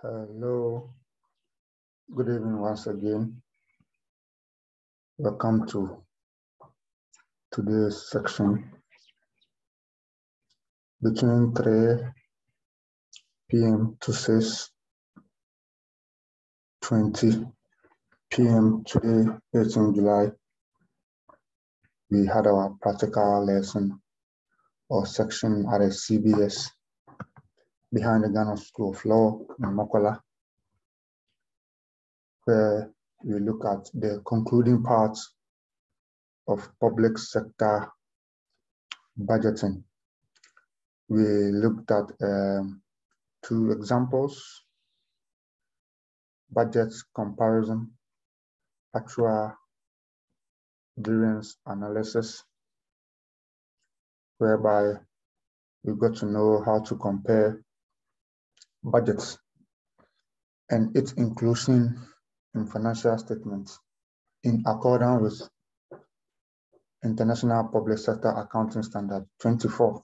Hello, good evening once again. Welcome to today's section. Between 3 p.m. to 6:20 p.m. today, 18 July, we had our practical lesson or section at a CBS behind the Ghana School of Law in Mokola, where we look at the concluding parts of public sector budgeting. We looked at 2 examples: budget comparison, actual variance analysis, whereby we got to know how to compare budgets and its inclusion in financial statements in accordance with International Public Sector Accounting Standard 24,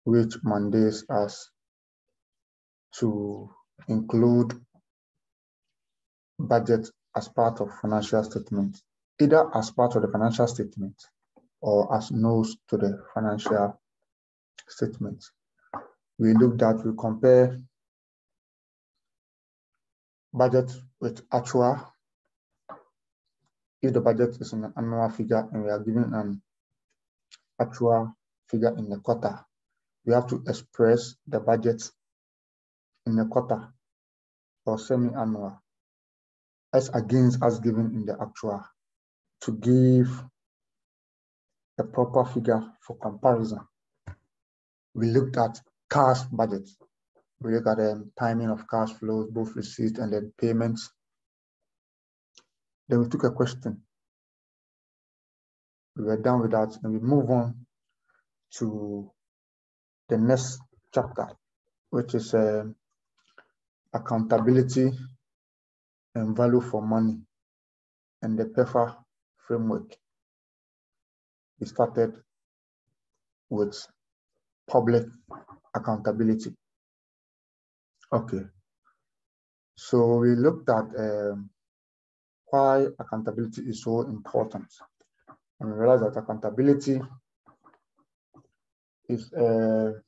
which mandates us to include budget as part of financial statement, either as part of the financial statement or as notes to the financial statement. We looked at, we compare budget with actual. If the budget is an annual figure and we are given an actual figure in the quarter, we have to express the budget in the quarter or semi-annual as against as given in the actual to give a proper figure for comparison. We looked at cash budget. We looked at the timing of cash flows, both receipts and then payments. Then we took a question. We were done with that and we move on to the next chapter, which is accountability and value for money and the Pefa framework. We started with public accountability. Okay, so we looked at why accountability is so important. And we realized that accountability is a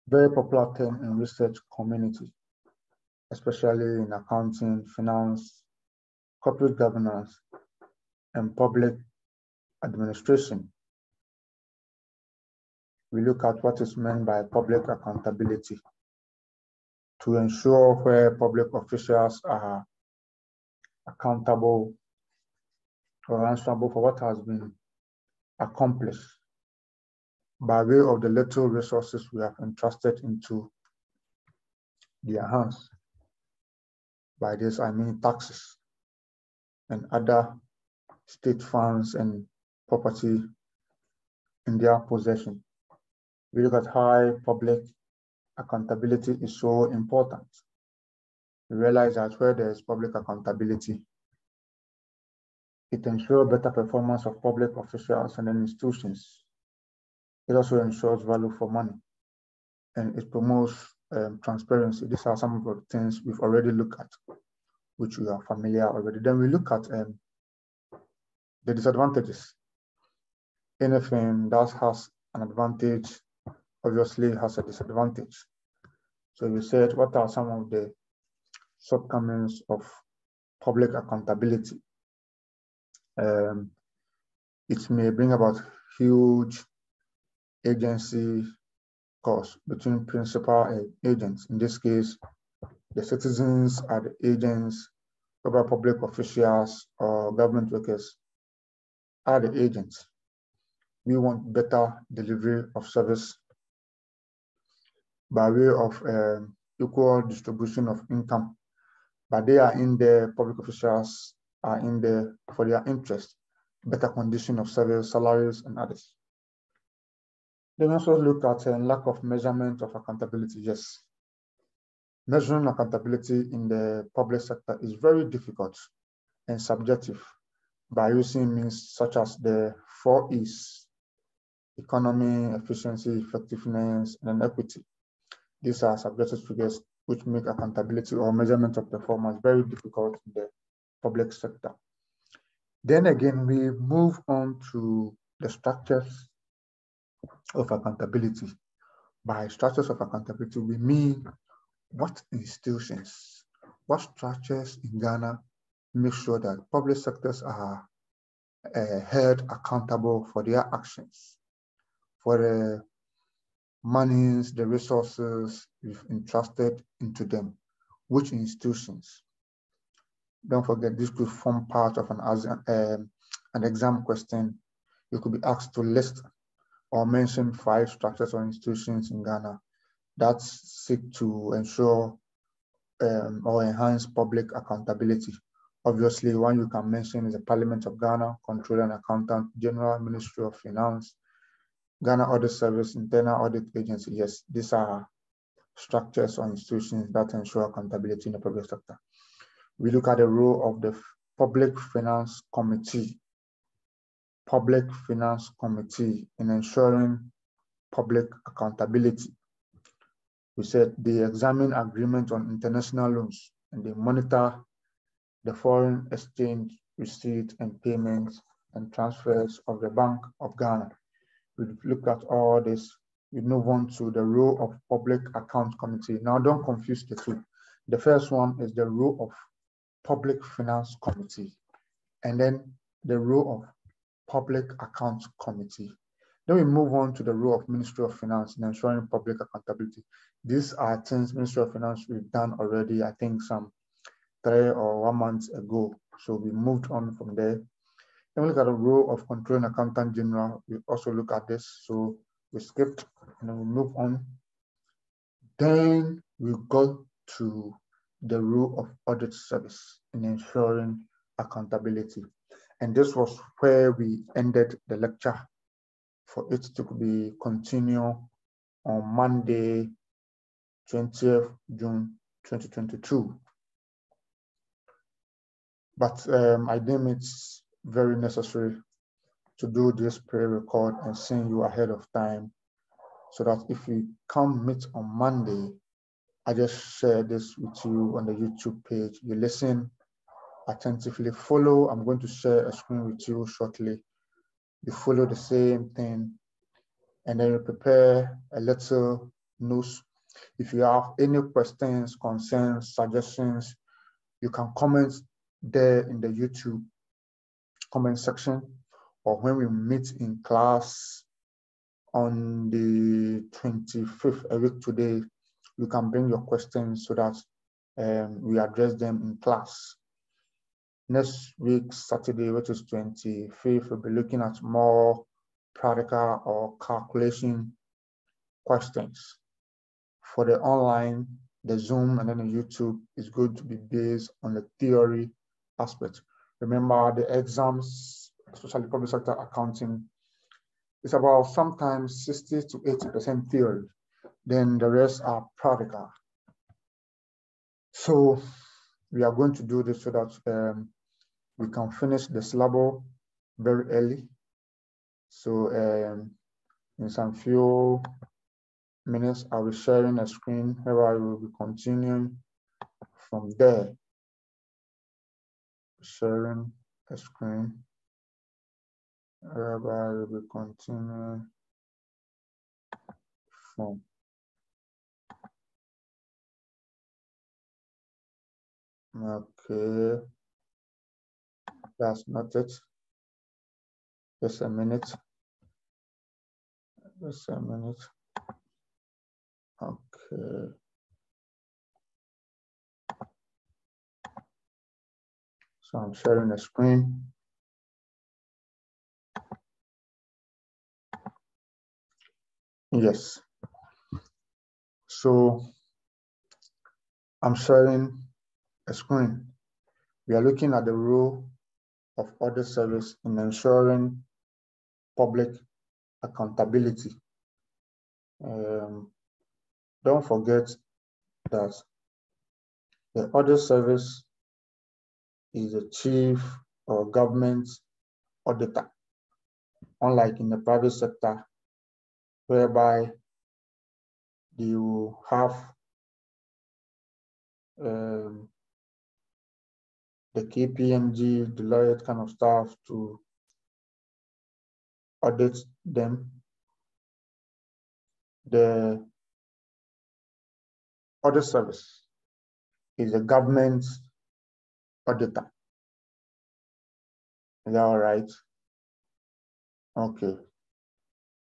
very popular term in research community, especially in accounting, finance, corporate governance, and public administration. We look at what is meant by public accountability to ensure where public officials are accountable or answerable for what has been accomplished by way of the little resources we have entrusted into their hands. By this, I mean taxes and other state funds and property in their possession. We look at how public accountability is so important. We realize that where there is public accountability, it ensures better performance of public officials and institutions. It also ensures value for money, and it promotes transparency. These are some of the things we've already looked at, which we are familiar already. Then we look at the disadvantages. Anything that has an advantage obviously has a disadvantage. So we said, what are some of the shortcomings of public accountability? It may bring about huge agency costs between principal and agents. In this case, the citizens are the agents, whereby public officials or government workers are the agents. We want better delivery of service by way of equal distribution of income, but they are in there, public officials are in there for their interest, better condition of service, salaries, and others. Then also look at lack of measurement of accountability. Yes, measuring accountability in the public sector is very difficult and subjective by using means such as the 4 E's: economy, efficiency, effectiveness, and equity. These are subjective figures which make accountability or measurement of performance very difficult in the public sector. Then again, we move on to the structures of accountability. By structures of accountability, we mean what institutions, what structures in Ghana make sure that public sectors are held accountable for their actions, for the monies, the resources we've entrusted into them, which institutions. Don't forget, this could form part of an exam question. You could be asked to list or mention 5 structures or institutions in Ghana that seek to ensure or enhance public accountability. Obviously, one you can mention is the Parliament of Ghana, Controller and Accountant General, Ministry of Finance, Ghana Audit Service, Internal Audit Agency. Yes, these are structures or institutions that ensure accountability in the public sector. We look at the role of the Public Finance Committee. Public Finance Committee in ensuring public accountability. We said they examine agreement on international loans and they monitor the foreign exchange receipt and payments and transfers of the Bank of Ghana. We look at all this. We move on to the role of Public Account Committee. Now, don't confuse the two. The first one is the role of Public Finance Committee, and then the role of Public Account Committee. Then we move on to the role of Ministry of Finance in ensuring public accountability. These are things Ministry of Finance we've done already, I think some 3 or 1 month ago. So we moved on from there. Then we look at the role of Controller and Accountant General. We also look at this. So we skipped and then we move on. Then we go to the role of Audit Service in ensuring accountability. And this was where we ended the lecture for it to be continued on Monday, 20th June 2022. But I deem it very necessary to do this pre-record and send you ahead of time so that if we can't meet on Monday, I just share this with you on the YouTube page. You listen attentively, follow. I'm going to share a screen with you shortly. You follow the same thing, and then you prepare a little notes. If you have any questions, concerns, suggestions, you can comment there in the YouTube comment section, or when we meet in class on the 25th, a week today, you can bring your questions so that we address them in class. Next week, Saturday, which is 25th, we'll be looking at more practical or calculation questions. For the online, the Zoom and then the YouTube is going to be based on the theory aspect. Remember, the exams, especially public sector accounting, is about sometimes 60 to 80% theory. Then the rest are practical. So we are going to do this so that we can finish the syllabus very early. So in some few minutes, I'll be sharing a screen where I will be continuing from there. Sharing a screen where I will be continuing from. Okay, that's not it. Just a minute. Just a minute. Okay. So I'm sharing the screen. Yes. So I'm sharing a screen. We are looking at the role of Audit Service in ensuring public accountability. Don't forget that the Audit Service is the chief or government auditor, unlike in the private sector, whereby they will have the KPMG, Deloitte kind of staff to audit them. The audit service is a government auditor. Is that all right? Okay.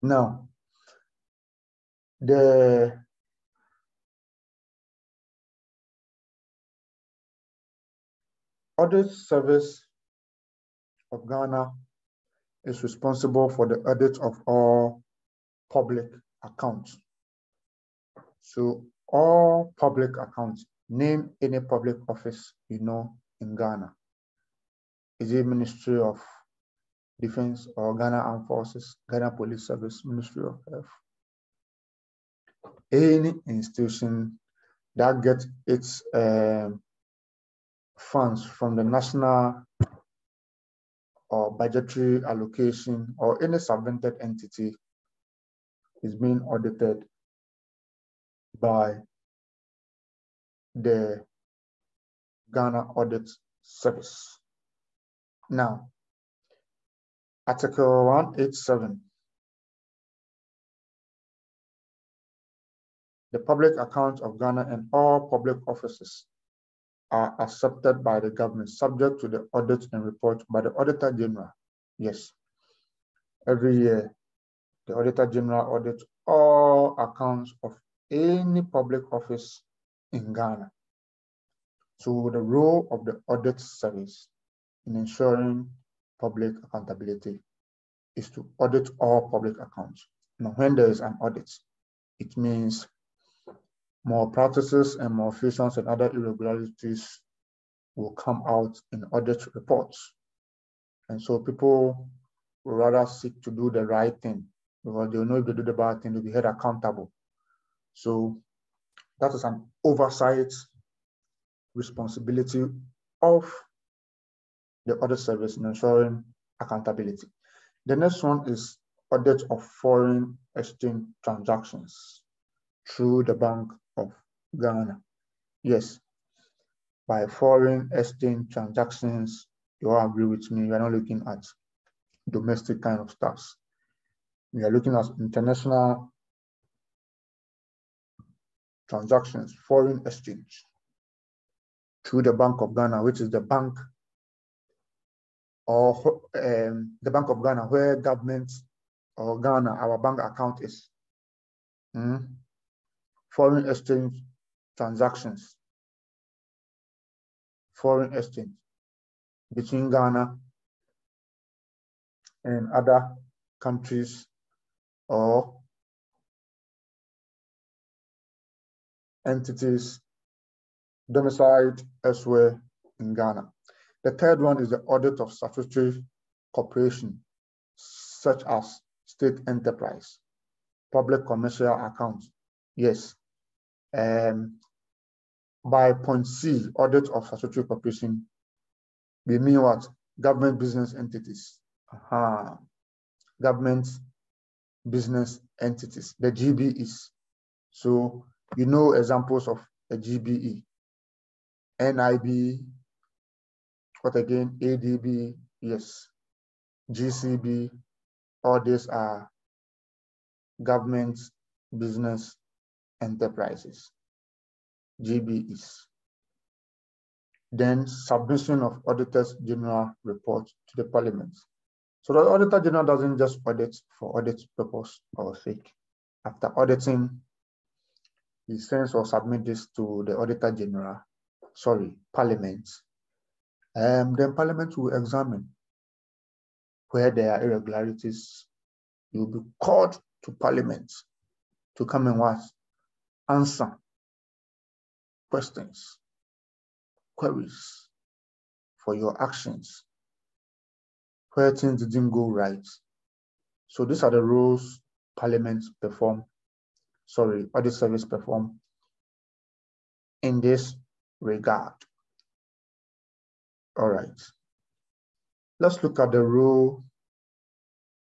Now, the audit service of Ghana is responsible for the audit of all public accounts. So all public accounts, name any public office you know in Ghana. Is it Ministry of Defense or Ghana Armed Forces, Ghana Police Service, Ministry of Health? Any institution that gets its funds from the national or budgetary allocation or any subvented entity is being audited by the Ghana Audit Service. Now, Article 187, the public accounts of Ghana and all public offices are accepted by the government, subject to the audit and report by the Auditor General. Yes, every year, the Auditor General audits all accounts of any public office in Ghana. So the role of the audit service in ensuring public accountability is to audit all public accounts. Now, when there is an audit, it means more practices and malfeasance and other irregularities will come out in audit reports. And so people will rather seek to do the right thing because they know if they do the bad thing, they'll be held accountable. So that is an oversight responsibility of the audit service in ensuring accountability. The next one is audit of foreign exchange transactions through the Bank of Ghana. Yes, by foreign exchange transactions, you all agree with me, we're not looking at domestic kind of stuff. We are looking at international transactions, foreign exchange through the Bank of Ghana, which is the bank or the Bank of Ghana, where government or Ghana, our bank account is. Foreign exchange transactions, foreign exchange between Ghana and other countries or entities domiciled elsewhere in Ghana. The third one is the audit of statutory corporation, such as state enterprise, public commercial accounts. Yes. By point C, audit of statutory corporation, we mean what? Government business entities. Government business entities, the GBEs. So you know examples of a GBE. NIB, what again? ADB, yes. GCB, all these are government business enterprises, GBEs. Then submission of Auditor's General report to the Parliament. So the Auditor General doesn't just audit for audit purpose or sake. After auditing, he sends or submits this to the Auditor General, Parliament. Then Parliament will examine where there are irregularities. You will be called to Parliament to come and answer questions, queries for your actions, where things didn't go right. So these are the roles Parliament Audit Service perform in this regard. All right. Let's look at the role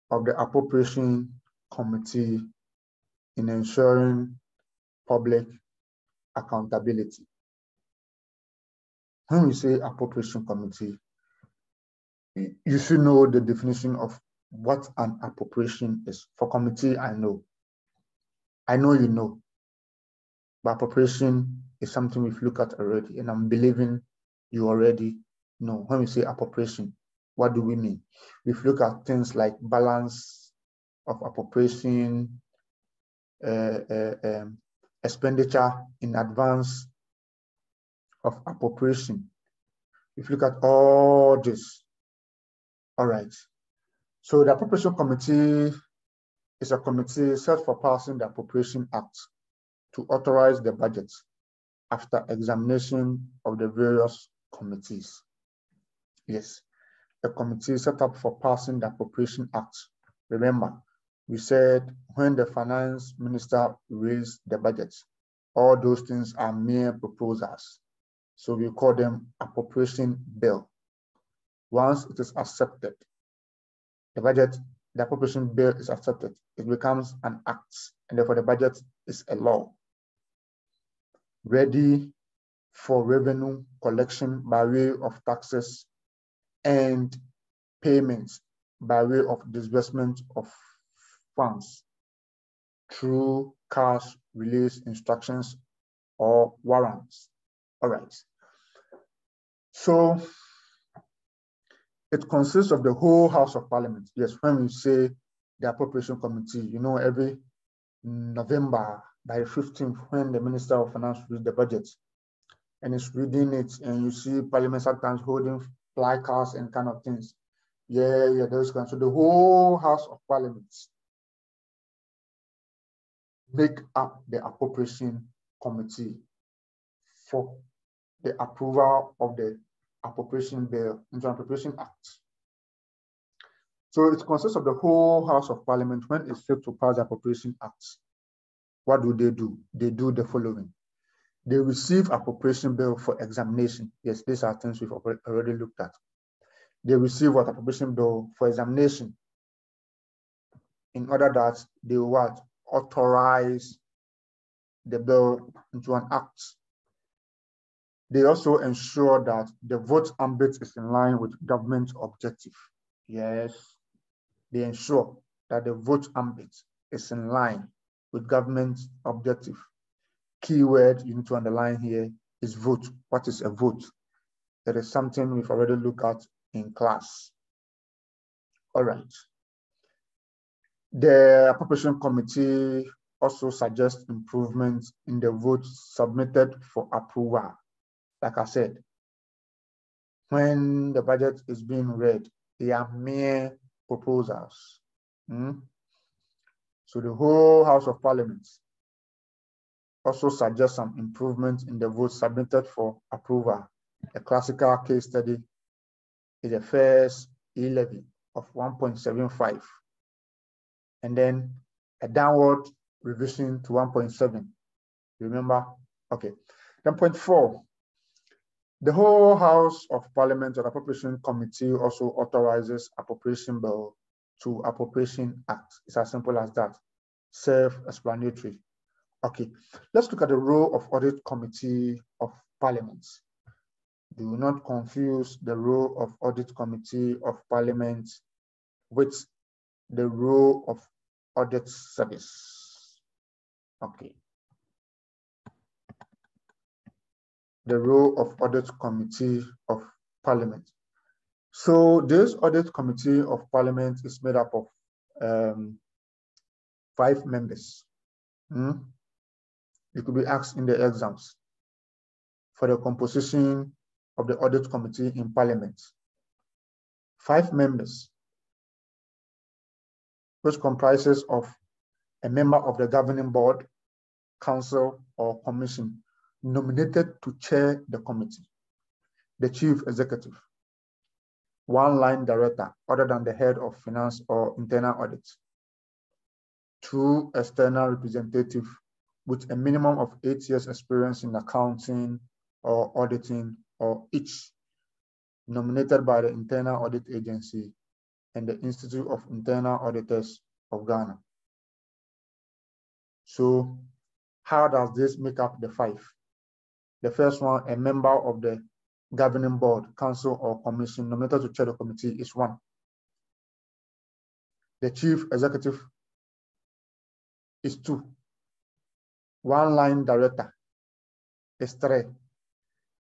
of the Appropriation Committee in ensuring public accountability. When we say Appropriation Committee, you should know the definition of what an appropriation is. For committee, I know you know, but appropriation is something we've looked at already, and I'm believing you already know. When we say appropriation, what do we mean? We've looked at things like balance of appropriation, expenditure in advance of appropriation. If you look at all this, all right. So the Appropriation Committee is a committee set for passing the Appropriation Act to authorize the budget after examination of the various committees. Yes, a committee set up for passing the Appropriation Act. Remember, we said when the finance minister raised the budget, all those things are mere proposals. So we call them appropriation bill. Once it is accepted, the appropriation bill is accepted, it becomes an act, and therefore the budget is a law, ready for revenue collection by way of taxes and payments by way of disbursement of funds through cash release instructions or warrants. All right. So it consists of the whole House of Parliament. Yes, when we say the Appropriation Committee, you know, every November by the 15th, when the Minister of Finance reads the budget and is reading it, and you see Parliament sometimes holding placards and kind of things. Yeah, those kinds. So the whole House of Parliament make up the Appropriation Committee for the approval of the appropriation bill into an Appropriation Act. So it consists of the whole House of Parliament. When it's fit to pass the Appropriation Act, what do? They do the following. They receive appropriation bill for examination. Yes, these are things we've already looked at. They receive what appropriation bill for examination in order that they will authorize the bill into an act. They also ensure that the vote ambit is in line with government objective. Yes, they ensure that the vote ambit is in line with government objective. Keyword you need to underline here is vote. What is a vote? That is something we've already looked at in class. All right. The Appropriation Committee also suggests improvements in the votes submitted for approval. Like I said, when the budget is being read, they are mere proposals. So the whole House of Parliament also suggests some improvements in the votes submitted for approval. A classical case study is the first e-levy of 1.75, and then a downward revision to 1.7. Remember? Okay. Then point 4. The whole House of Parliament or Appropriation Committee also authorizes appropriation bill to Appropriation Act. It's as simple as that. Self-explanatory. Okay, let's look at the role of Audit Committee of Parliament. Do not confuse the role of Audit Committee of Parliament with the role of Audit Service. Okay. The role of Audit Committee of Parliament. So this Audit Committee of Parliament is made up of 5 members. You could be asked in the exams for the composition of the Audit Committee in Parliament. 5 members, which comprises of a member of the governing board, council, or commission nominated to chair the committee, the chief executive, 1 line director other than the head of finance or internal audit, 2 external representatives with a minimum of 8 years experience in accounting or auditing, or each nominated by the Internal Audit Agency and the Institute of Internal Auditors of Ghana. So How does this make up the 5? The first one, a member of the governing board, council, or commission nominated to chair the committee is 1. The chief executive is 2. One-line director is 3.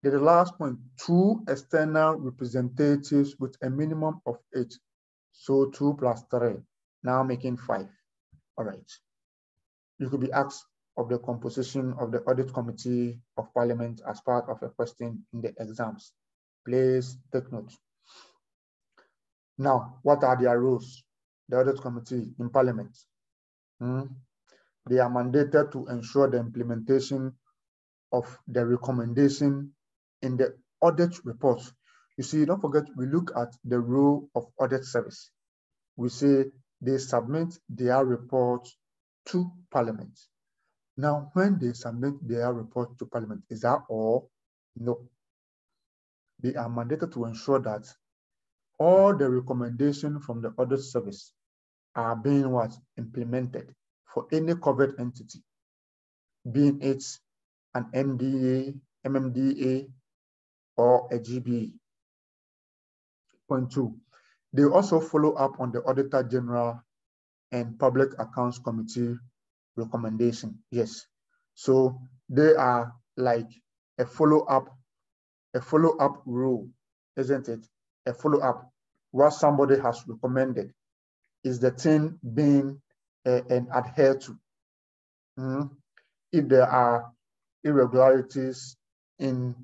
The last point, 2 external representatives with a minimum of 8. So 2 plus 3, now making 5. All right. You could be asked of the composition of the audit committee of parliament as part of a question in the exams. Please take note. Now, what are their roles? The audit committee in parliament. They are mandated to ensure the implementation of the recommendation in the audit report. You see, don't forget, we look at the role of audit service. We say they submit their report to parliament. Now, when they submit their report to parliament, is that all? No. They are mandated to ensure that all the recommendations from the audit service are being implemented for any covered entity, being it an MDA, MMDA, or a GBA. Point 2, they also follow up on the Auditor General and Public Accounts Committee recommendation. Yes. So they are like a follow-up rule, isn't it? A follow-up. What somebody has recommended, is the thing being adhered to? If there are irregularities in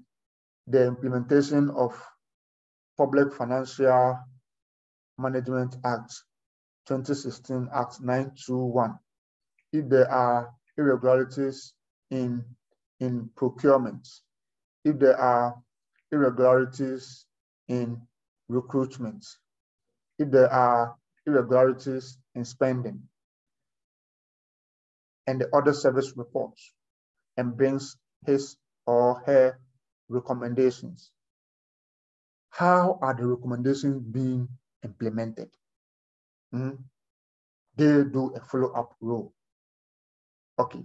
the implementation of Public Financial Management Act 2016, Act 921, if there are irregularities in procurement, if there are irregularities in recruitment, if there are irregularities in spending, and the audit service reports and brings his or her recommendations, how are the recommendations being implemented? They do a follow-up role. Okay.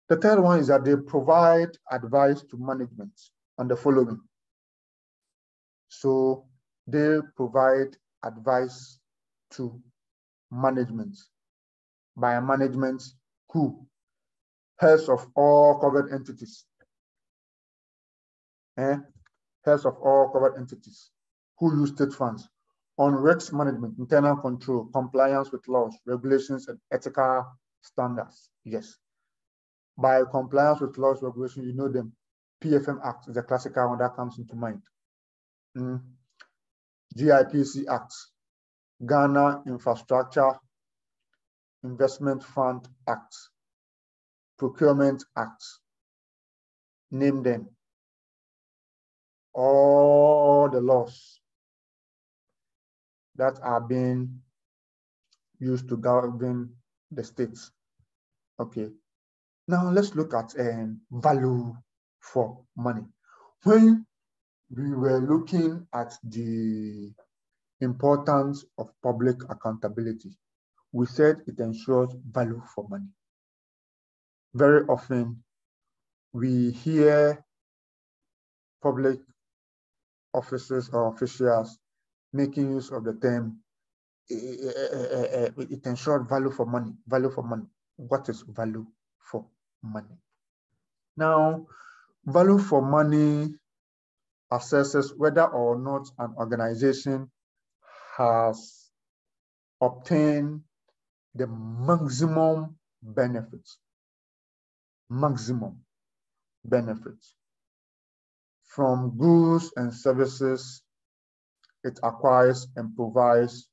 The third one is that they provide advice to management on the following. So they provide advice to management. By management, who? Heads of all covered entities. Heads of all covered entities who use state funds on risk management, internal control, compliance with laws, regulations, and ethical standards. Yes. By compliance with laws, regulations, you know them. PFM Act is a classical one that comes into mind. GIPC Act, Ghana Infrastructure Investment Fund Act, Procurement Act, name them. All the laws that are being used to govern the states. Okay. Now let's look at value for money. When we were looking at the importance of public accountability, we said it ensures value for money. Very often we hear public officers or officials making use of the term, it ensures value for money, value for money. What is value for money? Now, value for money assesses whether or not an organization has obtained the maximum benefits from goods and services it acquires and provides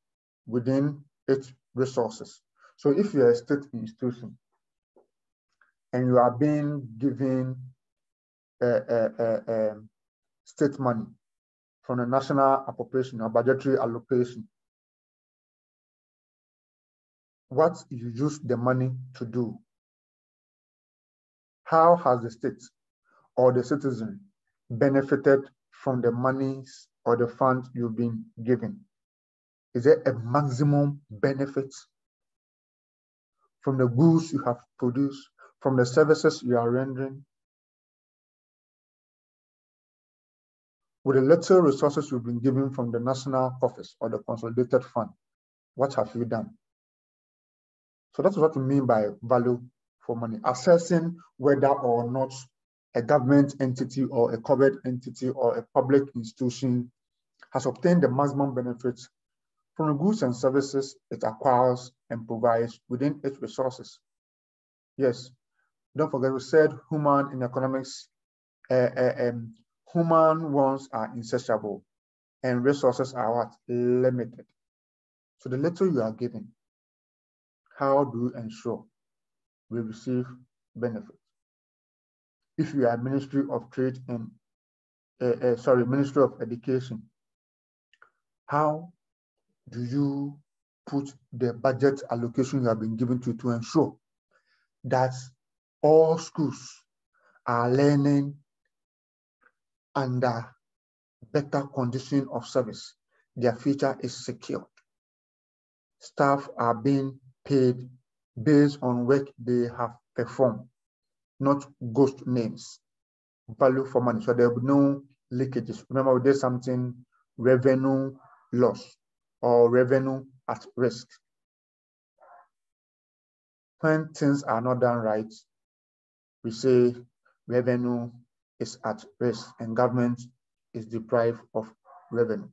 within its resources. So if you're a state institution and you are being given state money from the national appropriation or budgetary allocation, what you use the money to do? How has the state or the citizen benefited from the monies or the funds you've been given? Is there a maximum benefit from the goods you have produced, from the services you are rendering, with the little resources you've been given from the national office or the consolidated fund, what have you done? So that's what we mean by value for money, assessing whether or not a government entity or a covered entity or a public institution has obtained the maximum benefits from the goods and services it acquires and provides within its resources. Yes, don't forget we said human in economics, human wants are insatiable and resources are what? Limited. So the little you are given, how do you ensure we receive benefit? If you are Ministry of Trade and Ministry of Education, how do you put the budget allocation you have been given to ensure that all schools are learning under better condition of service? Their future is secured. Staff are being paid based on work they have performed, not ghost names. Value for money. So there will be no leakages. Remember, we did something revenue loss or revenue at risk. When things are not done right, we say revenue is at risk and government is deprived of revenue.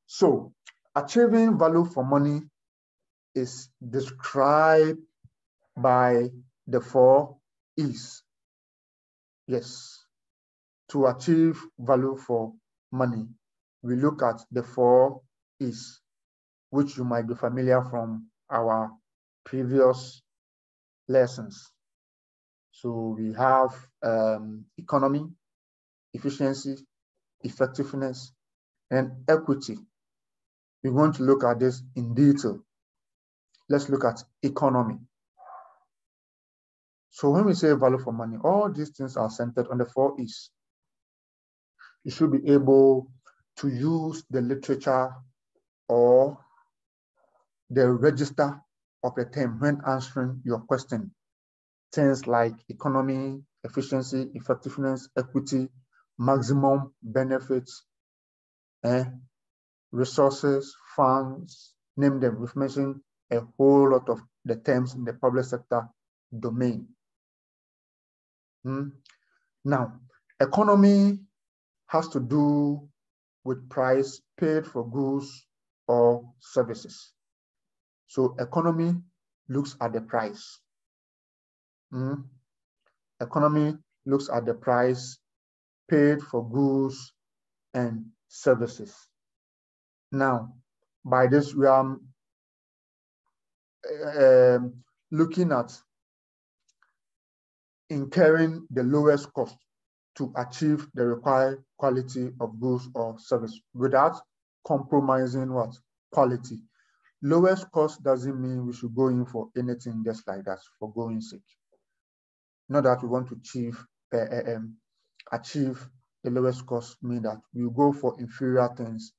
So achieving value for money is described by the 4 E's. Yes, to achieve value for money, we look at the 4 E's, which you might be familiar from our previous lessons. So we have economy, efficiency, effectiveness, and equity. We want to look at this in detail. Let's look at economy. So when we say value for money, all these things are centered on the 4 E's. You should be able to use the literature or the register of the term when answering your question. Things like economy, efficiency, effectiveness, equity, maximum benefits, resources, funds, name them. We've mentioned a whole lot of the terms in the public sector domain. Now, economy has to do with price paid for goods or services. So economy looks at the price. Economy looks at the price paid for goods and services. Now, by this, we are looking at incurring the lowest cost to achieve the required quality of goods or service without compromising what? Quality. Lowest cost doesn't mean we should go in for anything just like that for going sake. Not that we want to achieve the lowest cost, mean that we go for inferior things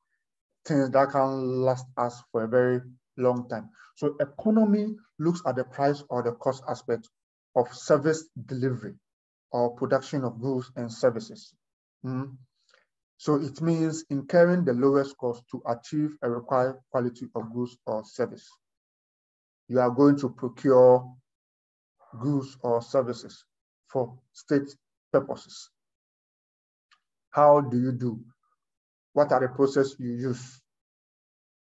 that can last us for a very long time. So economy looks at the price or the cost aspect of service delivery or production of goods and services. So it means incurring the lowest cost to achieve a required quality of goods or service. You are going to procure goods or services for state purposes. How do you do? What are the processes you use?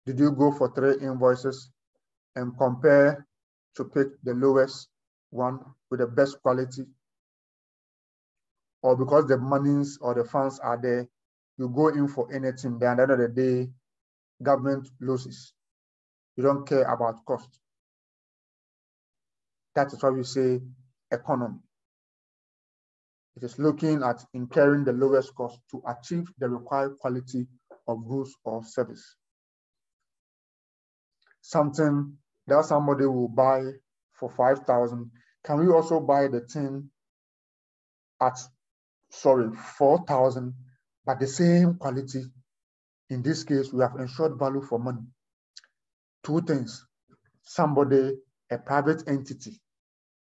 Did you go for 3 invoices and compare to pick the lowest one with the best quality? Or because the monies or the funds are there, you go in for anything, then at the end of the day, government loses. You don't care about cost. That is why we say economy. It is looking at incurring the lowest cost to achieve the required quality of goods or service. Something that somebody will buy for 5,000, can we also buy the thing at 4,000, but the same quality? In this case, we have ensured value for money. 2 things. Somebody, a private entity,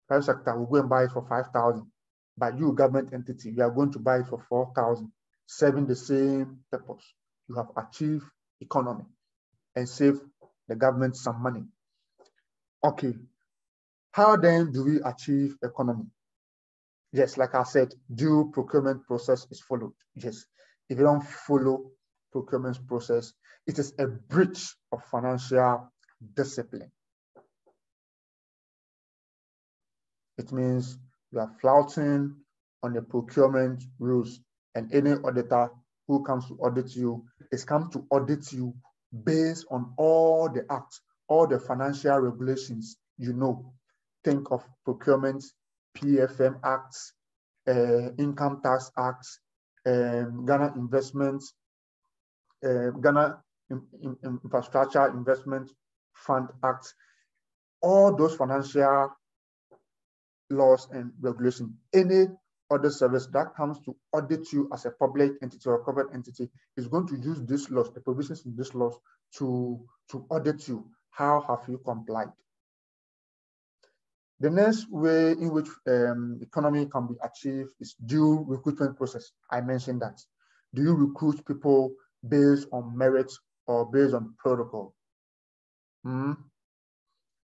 Private sector will go and buy it for 5,000. But you, government entity, you are going to buy it for 4,000, serving the same purpose. You have achieved economy and save the government some money. Okay, how then do we achieve economy? Yes, like I said, due procurement process is followed. Yes, if you don't follow procurement process, it is a breach of financial discipline. It means you are flouting on the procurement rules, and any auditor who comes to audit you is come to audit you based on all the acts, all the financial regulations you know. Think of procurement, PFM acts, income tax acts, Ghana investments, Ghana Infrastructure Investment Fund Act, all those financial laws and regulations. Any other service that comes to audit you as a public entity or a corporate entity is going to use these laws, the provisions in these laws, to audit you. How have you complied? The next way in which economy can be achieved is due recruitment process. I mentioned that. Do you recruit people based on merit or based on protocol? Do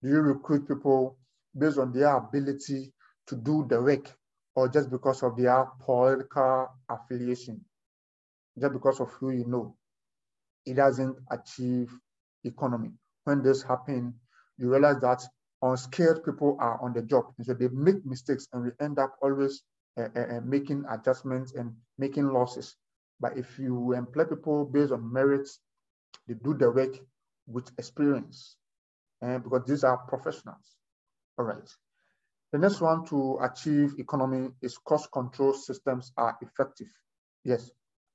you recruit people based on their ability to do the work or just because of their political affiliation? Just because of who you know? It doesn't achieve economy. When this happens, you realize that unskilled people are on the job, and so they make mistakes, and we end up always making adjustments and making losses. But if you employ people based on merits, they do the work with experience, because these are professionals. All right. The next one to achieve economy is cost control systems are effective. Yes,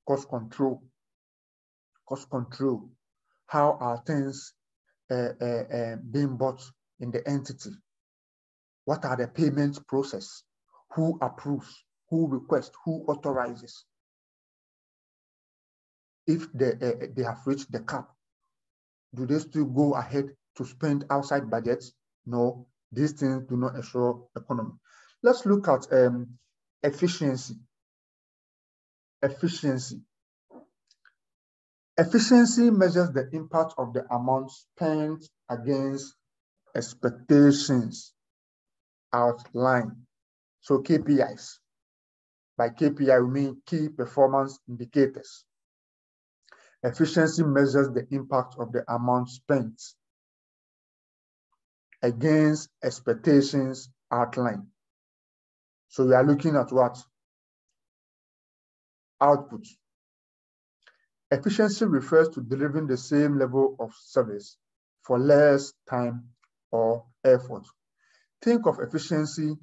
cost control. Cost control. How are things being bought in the entity? What are the payment process? Who approves? Who requests? Who authorizes? If they have reached the cap, do they still go ahead to spend outside budgets? No, these things do not assure economy. Let's look at efficiency. Efficiency. Efficiency measures the impact of the amount spent against expectations outlined. So KPIs. By KPI, we mean key performance indicators. Efficiency measures the impact of the amount spent against expectations outlined. So we are looking at what? Output. Efficiency refers to delivering the same level of service for less time or effort. Think of efficiency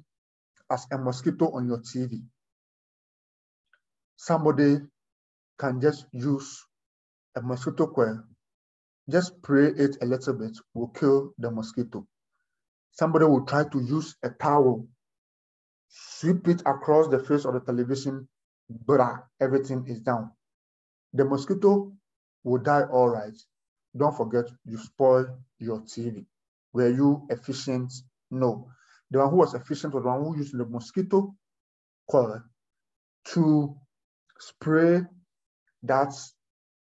as a mosquito on your TV. Somebody can just use a mosquito coil, just spray it a little bit, will kill the mosquito. Somebody will try to use a towel, sweep it across the face of the television, but everything is down. The mosquito will die all right. Don't forget, you spoil your TV. Were you efficient? No. The one who was efficient was the one who used the mosquito coil to spray that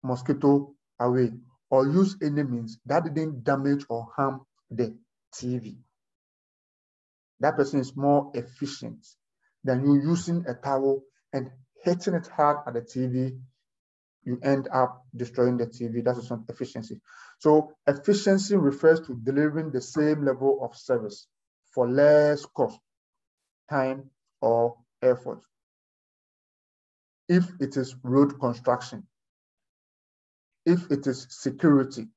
mosquito away, or use any means that didn't damage or harm the TV. That person is more efficient than you using a towel and hitting it hard at the TV. You end up destroying the TV. That is not efficiency. So efficiency refers to delivering the same level of service for less cost, time, or effort. If it is road construction, if it is security,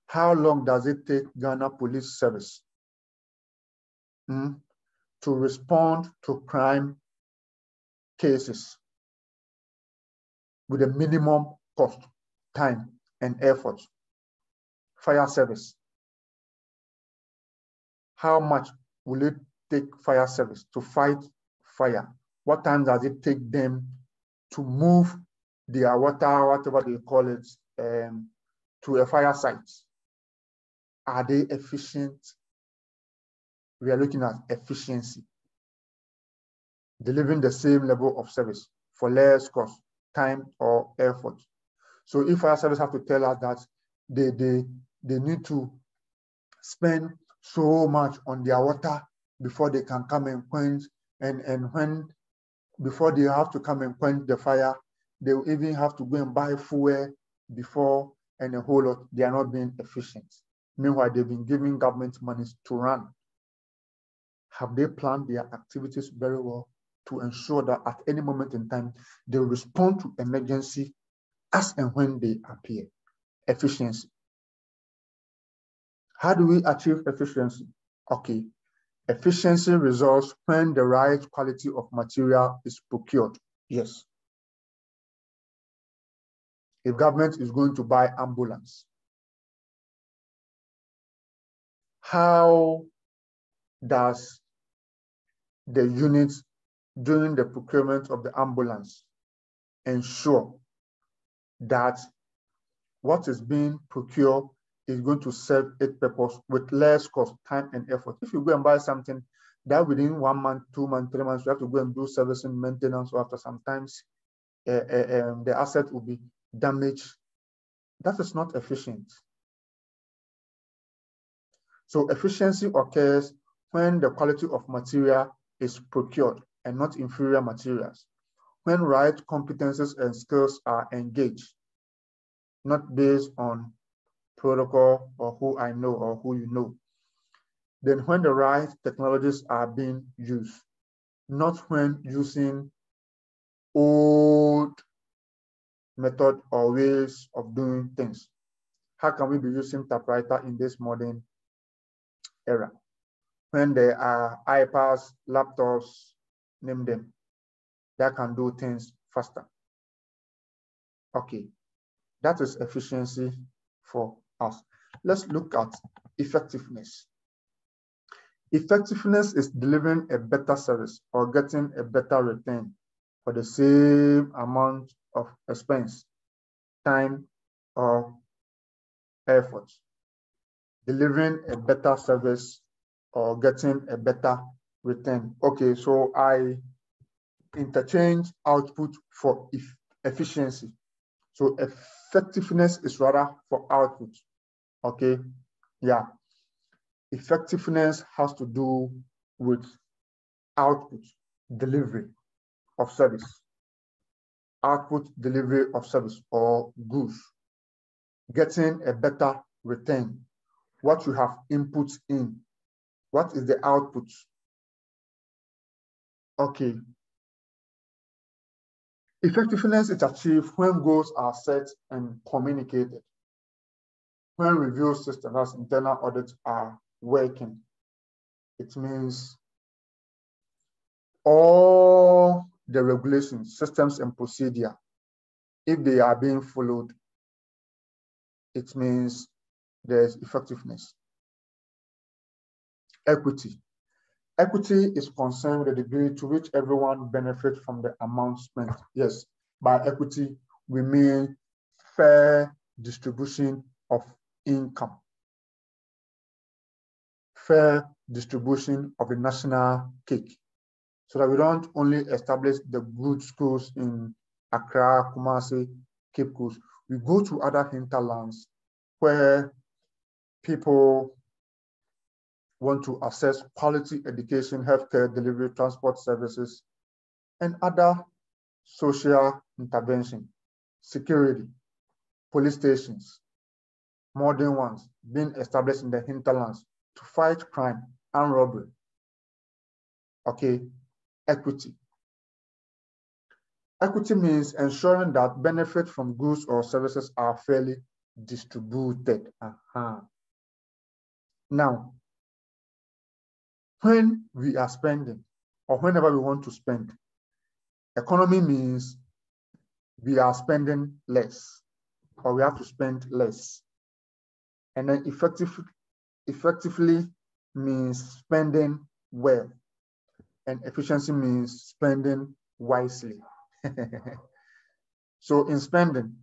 how long does it take Ghana Police Service to respond to crime cases with a minimum cost, time, and effort? Fire service. How much will it take fire service to fight fire? What time does it take them to move their water, whatever they call it, to a fire site? Are they efficient? we are looking at efficiency, delivering the same level of service for less cost, time, or effort. So if our service have to tell us that they need to spend so much on their water before they can come and quench, and when before they have to come and quench the fire, they will even have to go and buy fuel before, and a whole lot. They are not being efficient. Meanwhile, they've been giving government money to run. Have they planned their activities very well to ensure that at any moment in time, they respond to emergency as and when they appear? Efficiency. How do we achieve efficiency? Okay. Efficiency results when the right quality of material is procured. Yes. If government is going to buy ambulance, how does the unit during the procurement of the ambulance ensure that what is being procured is going to serve its purpose with less cost, time, and effort? If you go and buy something that within 1 month, 2 months, 3 months, you have to go and do servicing, maintenance, or after sometimes the asset will be damaged, that is not efficient. So efficiency occurs when the quality of material is procured and not inferior materials, when right competencies and skills are engaged, not based on protocol or who I know or who you know. Then when the right technologies are being used, not when using old method or ways of doing things. How can we be using typewriter in this modern era when there are iPads, laptops, name them, that can do things faster? Okay, that is efficiency for us. Let's look at effectiveness. Effectiveness is delivering a better service or getting a better return for the same amount of expense, time, or effort. Delivering a better service or getting a better return. Okay, so I interchange output for efficiency. So effectiveness is rather for output. Okay, yeah. Effectiveness has to do with output, delivery of service. Output, delivery of service or goods. Getting a better return. What you have input in. What is the output? Okay. Effectiveness is achieved when goals are set and communicated. When review systems as internal audits are working. It means all the regulations, systems, and procedure, if they are being followed, it means there's effectiveness. Equity. Equity is concerned with the degree to which everyone benefits from the amount spent. Yes, by equity, we mean fair distribution of income. Fair distribution of the national cake, so that we don't only establish the good schools in Accra, Kumasi, Cape Coast. We go to other hinterlands where people want to access quality education, healthcare delivery, transport services, and other social intervention, security, police stations, modern ones being established in the hinterlands to fight crime and robbery. Okay, equity. Equity means ensuring that benefits from goods or services are fairly distributed. Now, when we are spending, or whenever we want to spend, economy means we are spending less, or we have to spend less. And then effectively means spending well. And efficiency means spending wisely. So in spending,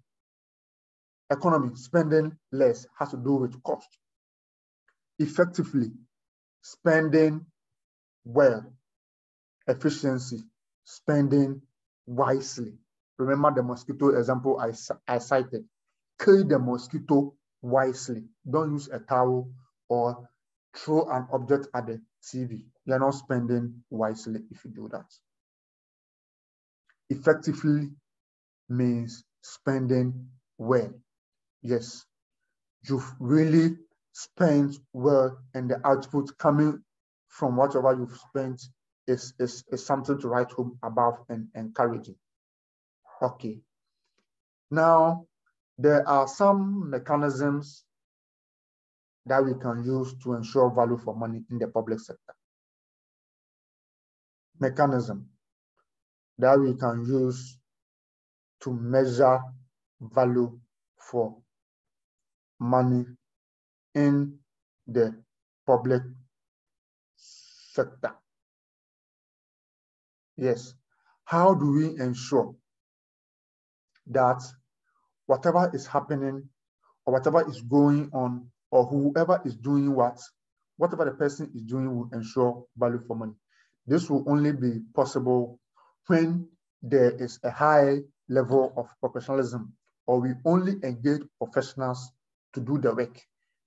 economy, spending less has to do with cost. Effectively, spending well, efficiency, spending wisely. Remember the mosquito example I cited. Kill the mosquito wisely. Don't use a towel or throw an object at the TV. You're not spending wisely if you do that. Effectively means spending well. Yes, you've really spent well, and the output coming from whatever you've spent is something to write home about and encouraging. Okay. Now, there are some mechanisms that we can use to ensure value for money in the public sector. Mechanism that we can use to measure value for money in the public sector. Yes. How do we ensure that whatever is happening or whatever is going on or whoever is doing whatever the person is doing will ensure value for money? This will only be possible when there is a high level of professionalism, or we only engage professionals to do the work.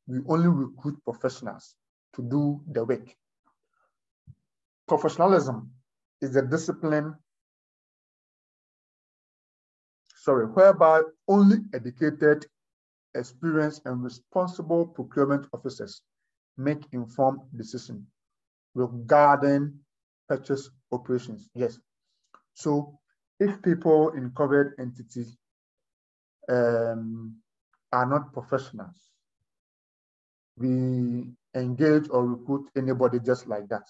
We only recruit professionals to do the work. Professionalism is a discipline, whereby only educated, experienced, and responsible procurement officers make informed decisions regarding purchase operations. Yes. So if people in covered entities are not professionals, we engage or recruit anybody just like that.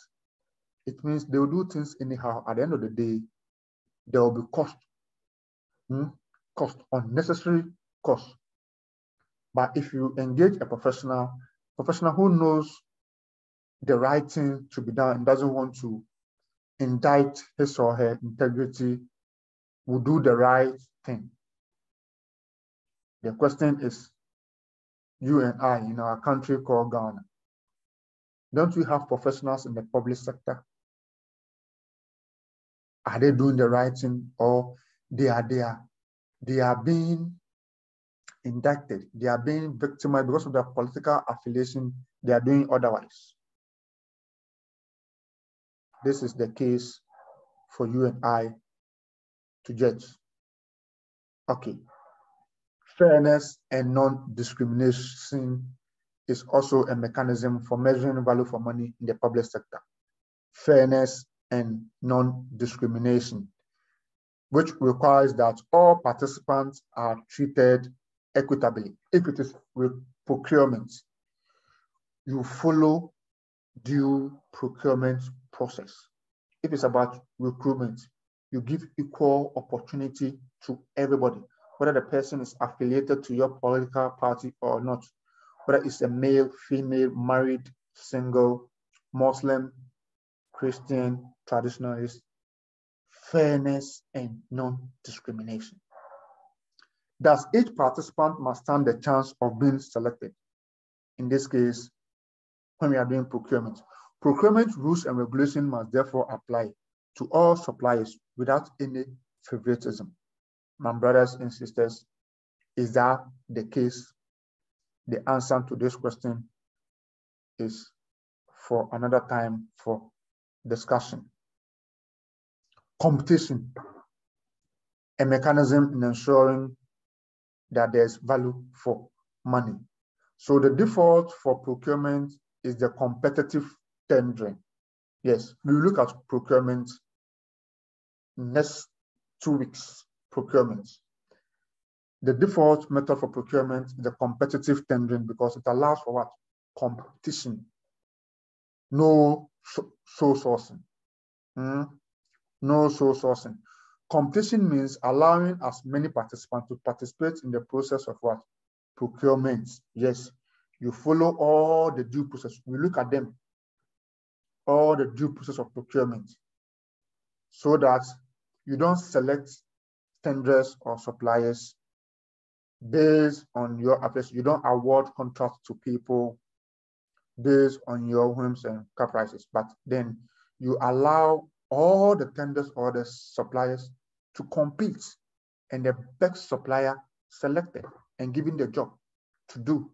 It means they will do things anyhow. At the end of the day, there will be cost, unnecessary cost. But if you engage a professional who knows the right thing to be done and doesn't want to indict his or her integrity, will do the right thing. The question is, you and I in our country called Ghana, don't we have professionals in the public sector? Are they doing the right thing, or they are being indicted, they are being victimized because of their political affiliation, they are doing otherwise? This is the case for you and I to judge. Okay. Fairness and non-discrimination is also a mechanism for measuring value for money in the public sector. Fairness and non-discrimination, which requires that all participants are treated equitably. If it is with procurement, you follow due procurement process. If it's about recruitment, you give equal opportunity to everybody, whether the person is affiliated to your political party or not, whether it's a male, female, married, single, Muslim, Christian, traditionalist. Fairness and non-discrimination. Thus, each participant must stand the chance of being selected. In this case, when we are doing procurement, procurement rules and regulations must therefore apply to all suppliers without any favoritism. My brothers and sisters, is that the case? The answer to this question is for another time for discussion. Competition, a mechanism in ensuring that there's value for money. So the default for procurement is the competitive tendering. Yes, we look at procurement next 2 weeks, procurement. The default method for procurement is the competitive tendering because it allows for what? Competition. No sole sourcing. No sole sourcing. Competition means allowing as many participants to participate in the process of what? Procurement. Yes, you follow all the due process. We look at them, all the due process of procurement, so that you don't select tenders or suppliers based on your application. You don't award contracts to people based on your whims and caprices, but then you allow all the tenders or the suppliers to compete, and the best supplier selected and given the job to do.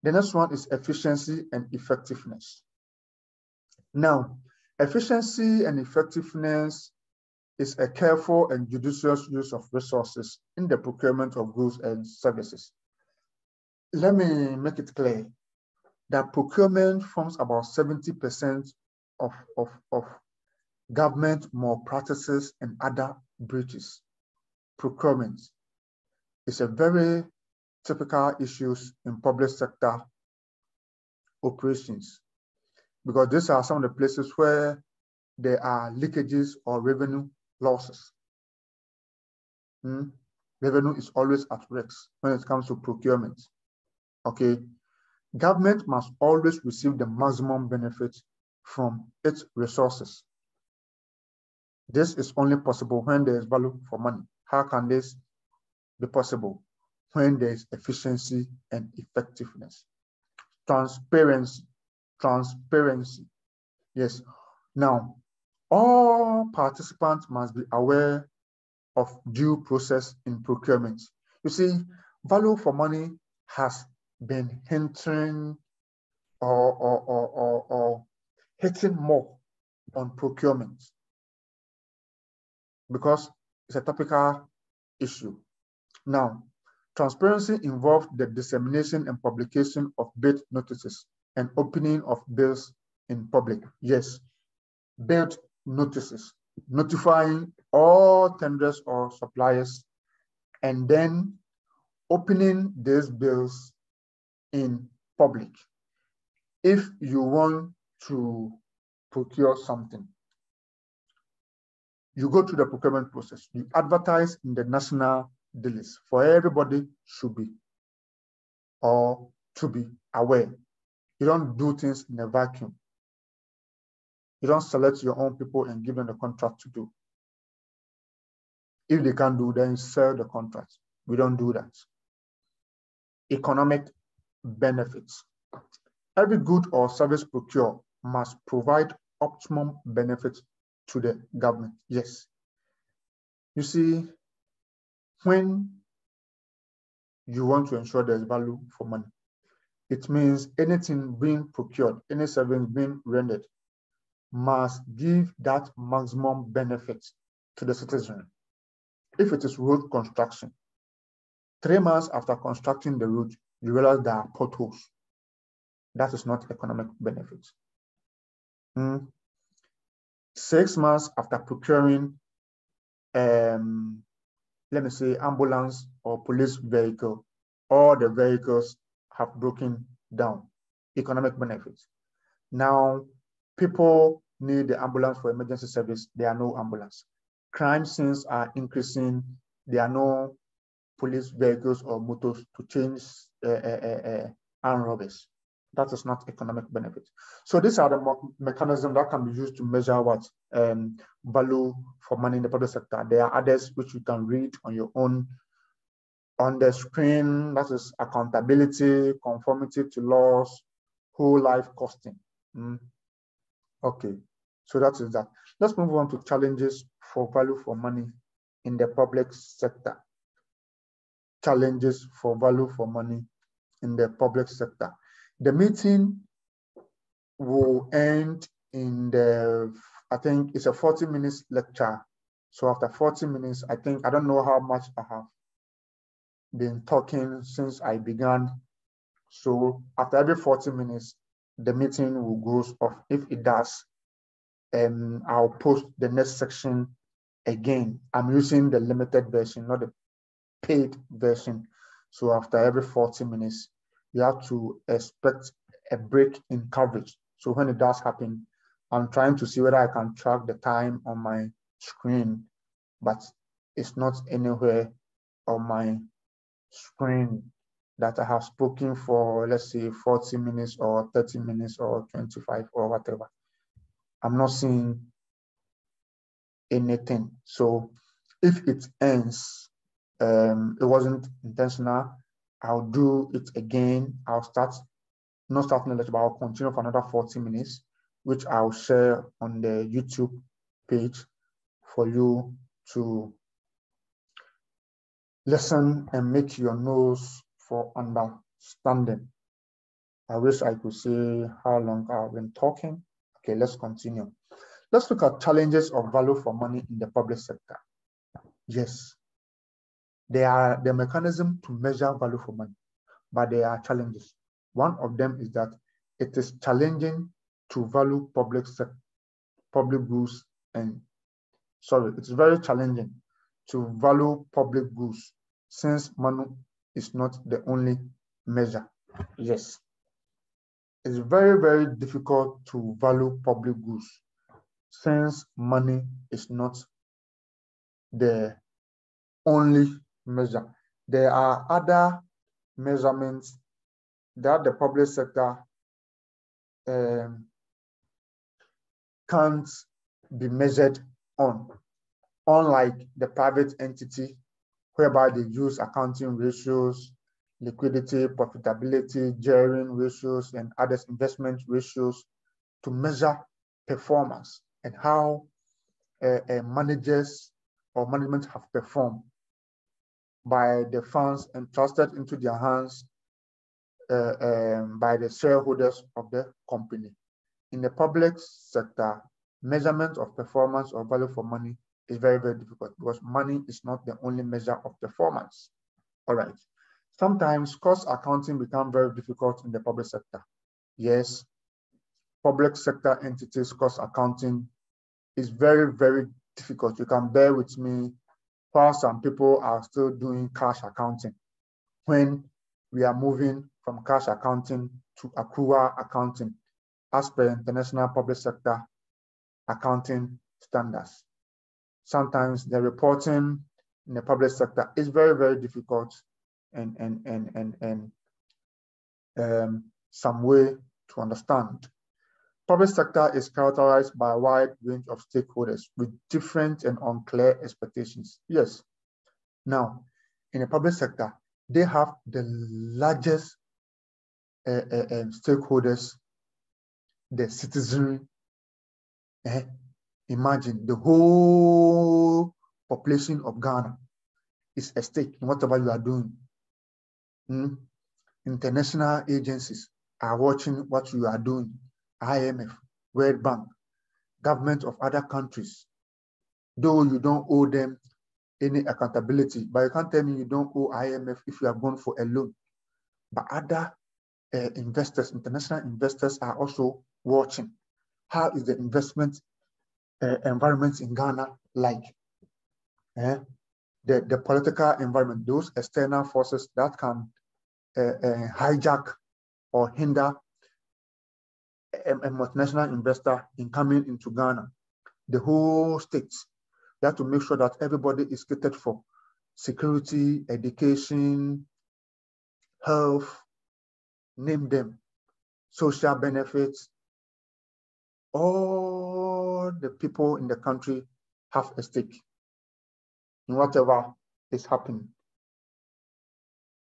The next one is efficiency and effectiveness. Now, efficiency and effectiveness is a careful and judicious use of resources in the procurement of goods and services. Let me make it clear that procurement forms about 70% of government malpractices and other breaches. Procurement is a very typical issue in public sector operations, because these are some of the places where there are leakages or revenue losses. Revenue is always at risk when it comes to procurement. Okay, government must always receive the maximum benefit from its resources. This is only possible when there is value for money. How can this be possible? When there is efficiency and effectiveness. Transparency. Yes. Now, all participants must be aware of due process in procurement. You see, value for money has been hindering or hitting more on procurement because it's a topical issue. Now, transparency involves the dissemination and publication of bid notices and opening of bills in public. Yes, bid notices, notifying all tenders or suppliers, and then opening these bills in public. If you want to procure something, you go through the procurement process, you advertise in the national dailies for everybody should be or to be aware. You don't do things in a vacuum. You don't select your own people and give them the contract to do. If they can't do, then sell the contract. We don't do that. Economic benefits. Every good or service procured must provide optimum benefits to the government. Yes. You see, when you want to ensure there's value for money, it means anything being procured, any service being rendered, must give that maximum benefit to the citizen. If it is road construction, 3 months after constructing the road, you realize there are potholes. That is not economic benefit. 6 months after procuring, let me say, ambulance or police vehicle, all the vehicles have broken down. Economic benefits. Now, people need the ambulance for emergency service. There are no ambulance. Crime scenes are increasing. There are no police vehicles or motors to change armed robbers. That is not economic benefit. So these are the mechanisms that can be used to measure what value for money in the public sector. There are others which you can read on your own on the screen. That is accountability, conformity to laws, whole life costing. Okay, so that is that. Let's move on to challenges for value for money in the public sector. Challenges for value for money in the public sector. The meeting will end in I think it's a 40 minutes lecture. So after 40 minutes, I don't know how much I have been talking since I began. So after every 40 minutes, the meeting will go off. If it does, I'll post the next section again. I'm using the limited version, not the paid version. So after every 40 minutes, you have to expect a break in coverage. So when it does happen, I'm trying to see whether I can track the time on my screen, but it's not anywhere on my screen that I have spoken for, let's say, 40 minutes or 30 minutes or 25 or whatever. I'm not seeing anything. So if it ends, it wasn't intentional, I'll do it again. I'll start not start knowledge, but I'll continue for another 40 minutes, which I'll share on the YouTube page for you to listen and make your notes for understanding. I wish I could say how long I've been talking. Okay, let's continue. Let's look at challenges of value for money in the public sector. Yes, they are the mechanism to measure value for money, but there are challenges. One of them is that it is challenging to value public goods it's very challenging to value public goods since money is not the only measure. Yes, it's very, very difficult to value public goods since money is not the only measure. There are other measurements that the public sector can't be measured on, unlike the private entity, whereby they use accounting ratios, liquidity, profitability, gearing ratios, and other investment ratios to measure performance and how managers or management have performed by the funds entrusted into their hands by the shareholders of the company. In the public sector, measurement of performance or value for money is very, very difficult because money is not the only measure of performance. All right. Sometimes cost accounting becomes very difficult in the public sector. Yes, public sector entities cost accounting is very, very difficult. You can bear with me while some people are still doing cash accounting when we are moving from cash accounting to accrual accounting as per international public sector accounting standards. Sometimes the reporting in the public sector is very, very difficult and some way to understand. Public sector is characterized by a wide range of stakeholders with different and unclear expectations. Yes. Now, in the public sector, they have the largest stakeholders, the citizenry. Imagine the whole population of Ghana is at stake in whatever you are doing. International agencies are watching what you are doing. IMF, World Bank, government of other countries. Though you don't owe them any accountability, but you can't tell me you don't owe IMF if you have gone for a loan. But other investors, international investors are also watching. How is the investment environment in Ghana like? The political environment, those external forces that can hijack or hinder a multinational investor in coming into Ghana. The whole state, you have to make sure that everybody is catered for. Security, education, health, name them, social benefits. All the people in the country have a stake in whatever is happening.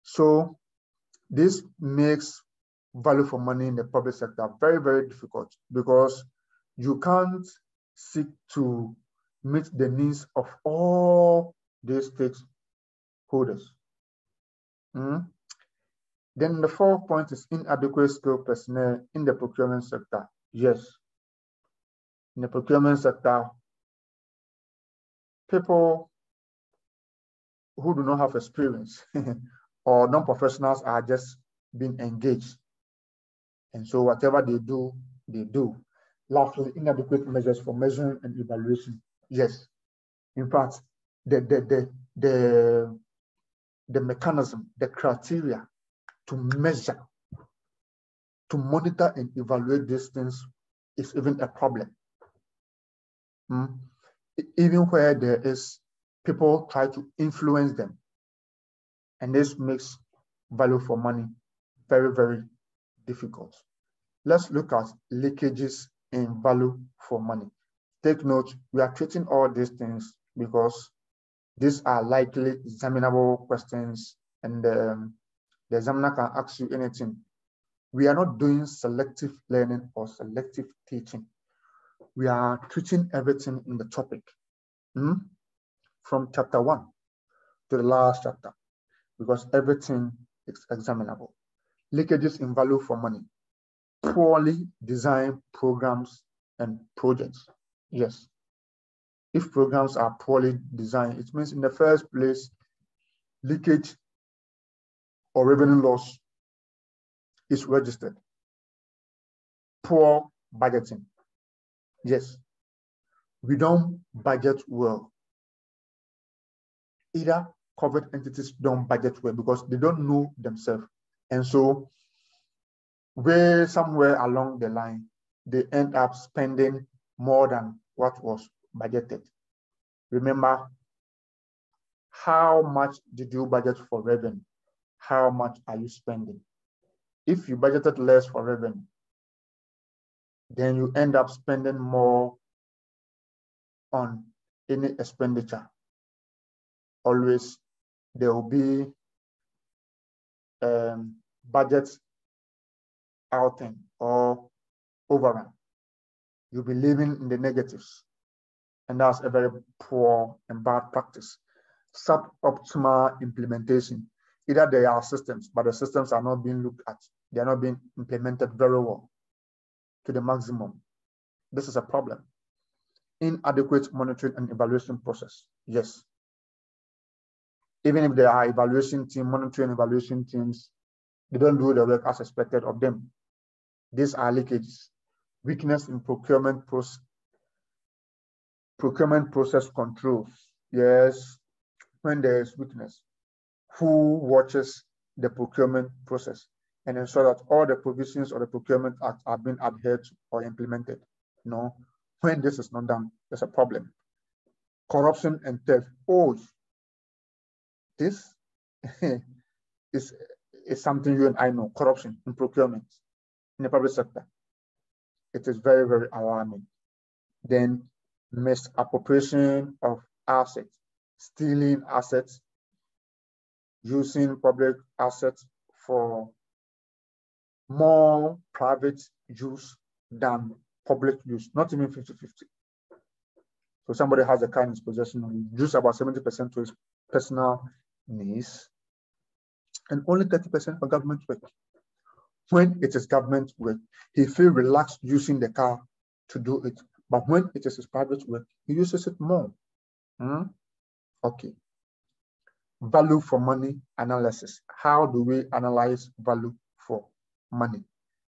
So this makes value for money in the public sector very, very difficult because you can't seek to meet the needs of all these stakeholders. Then the fourth point is inadequate skilled personnel in the procurement sector. Yes, in the procurement sector, people who do not have experience or non-professionals are just being engaged. And so whatever they do, they do. Lastly, inadequate measures for measuring and evaluation. Yes, in fact, the mechanism, the criteria to measure, to monitor and evaluate these things is even a problem. Even where there is people try to influence them. And this makes value for money very, very difficult. Let's look at leakages in value for money. Take note, we are treating all these things because these are likely examinable questions and the examiner can ask you anything We are not doing selective learning or selective teaching. We are treating everything in the topic, from chapter 1 to the last chapter, because everything is examinable. Leakages in value for money. Poorly designed programs and projects. Yes. If programs are poorly designed, it means in the first place, leakage or revenue loss is registered. Poor budgeting. Yes. We don't budget well. Either covered entities don't budget well because they don't know themselves. And so somewhere along the line, they end up spending more than what was budgeted. Remember, how much did you budget for revenue? How much are you spending? If you budgeted less for revenue, then you end up spending more on any expenditure. Always there will be budget outing or overrun. You'll be living in the negatives. And that's a very poor and bad practice. Suboptimal implementation. Either there are systems, but the systems are not being looked at. They are not being implemented very well to the maximum. This is a problem. Inadequate monitoring and evaluation process. Yes. Even if there are monitoring evaluation teams, they don't do the work as expected of them. These are leakages. Weakness in procurement process controls. Yes, when there is weakness, who watches the procurement process and ensure that all the provisions of the Procurement Act are being adhered to or implemented? No, when this is not done, there's a problem. Corruption and theft. Oh, this is something you and I know. Corruption in procurement in the public sector. It is very, very alarming. Then misappropriation of assets, stealing assets, using public assets for more private use than public use, not even 50-50. So somebody has a car in his possession, use about 70% to his personal needs, and only 30% for government work. When it is government work, he feels relaxed using the car to do it. But when it is his private work, he uses it more. Okay. Value for money analysis. How do we analyze value for money?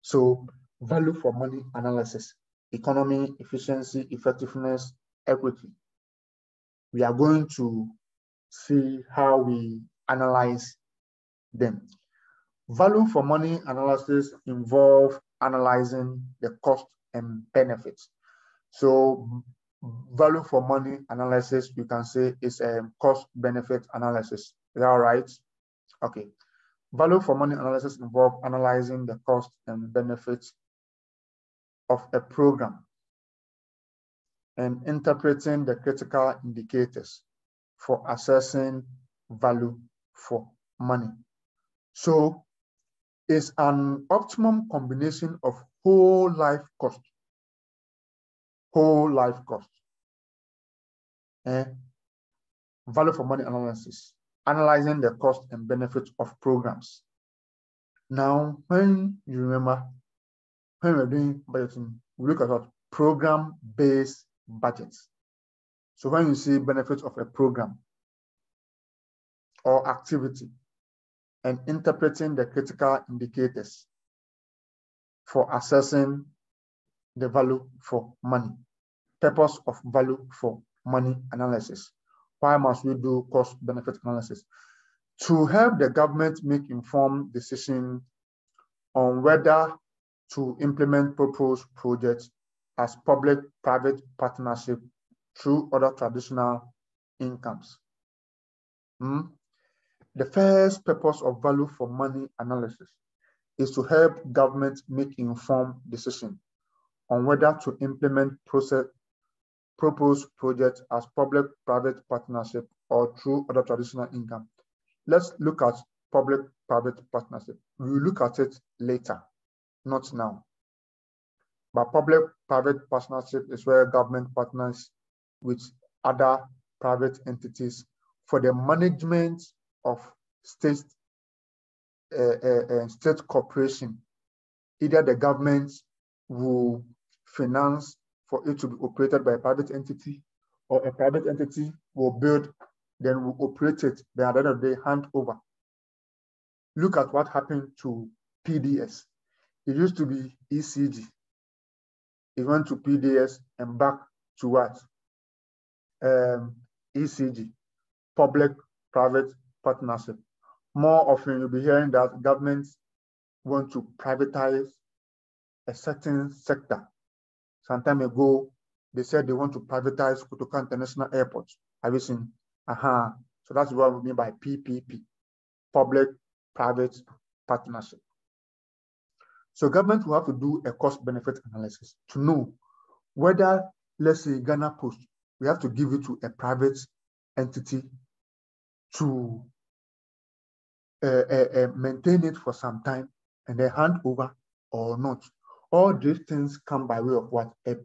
So value for money analysis, economy, efficiency, effectiveness, equity. We are going to see how we analyze them. Value for money analysis involves analyzing the cost and benefits. So value for money analysis, you can say, is a cost benefit analysis. Is that all right? Okay. Value for money analysis involves analyzing the cost and benefits of a program and interpreting the critical indicators for assessing value for money. So it's an optimum combination of whole life cost. Whole life cost. Value for money analysis, analyzing the cost and benefits of programs. Now, when you remember, when we're doing budgeting, we look at what program-based budgets. So when you see benefits of a program or activity and interpreting the critical indicators for assessing the value for money, purpose of value for money analysis. Why must we do cost benefit analysis? To help the government make informed decisions on whether to implement proposed projects as public-private partnership through other traditional incomes. The first purpose of value for money analysis is to help government make informed decisions on whether to implement proposed projects as public-private partnership or through other traditional income. Let's look at public-private partnership. We will look at it later. not now. But public-private partnership is where government partners with other private entities for the management of state corporation. Either the government will finance for it to be operated by a private entity, or a private entity will build, then will operate it, then at the end of the day, hand over. Look at what happened to PDS. It used to be ECG. It went to PDS and back to what? ECG, public-private partnership. More often, you'll be hearing that governments want to privatize a certain sector. Some time ago, they said they want to privatize Kotoka International Airport. Have you seen? So that's what we mean by PPP, public-private partnership. So government will have to do a cost-benefit analysis to know whether, let's say, Ghana Post, we have to give it to a private entity to maintain it for some time and then hand over or not. All these things come by way of what? A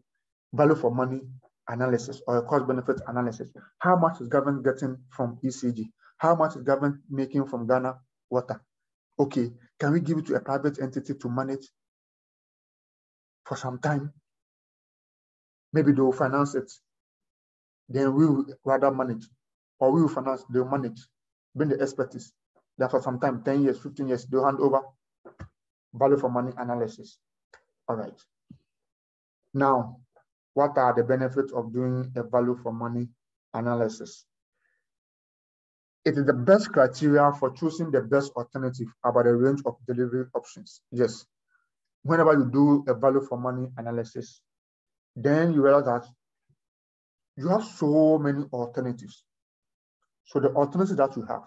value for money analysis or a cost-benefit analysis. How much is government getting from ECG? How much is government making from Ghana Water? Okay, can we give it to a private entity to manage for some time? Maybe they will finance it. Then we will rather manage. Or we will finance, they will manage. Bring the expertise. Then for some time, 10 years, 15 years, they'll hand over value for money analysis. All right. Now, what are the benefits of doing a value for money analysis? It is the best criteria for choosing the best alternative about a range of delivery options. Yes. Whenever you do a value for money analysis, then you realize that you have so many alternatives. So the alternatives that you have,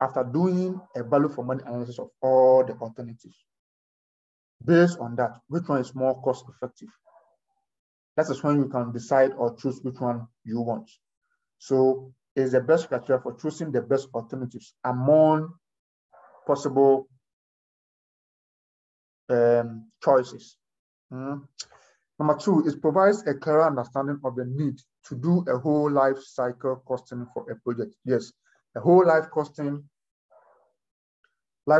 after doing a value for money analysis of all the alternatives, based on that, which one is more cost effective? That is when you can decide or choose which one you want. So it's the best criteria for choosing the best alternatives among possible choices. Number two, it provides a clearer understanding of the need to do a whole life cycle costing for a project. Yes, a whole life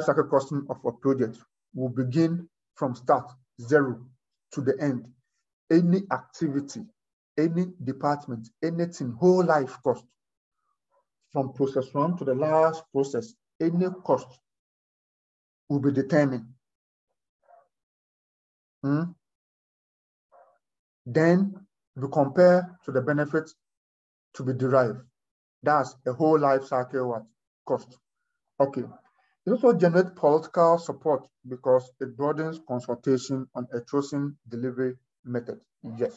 cycle costing of a project will begin from start, zero, to the end. Any activity, any department, anything, whole life cost, from process one to the last process, any cost will be determined. Then we compare to the benefits to be derived. That's a whole life cycle cost. Okay. It also generates political support because it broadens consultation on a chosen delivery method. Yes.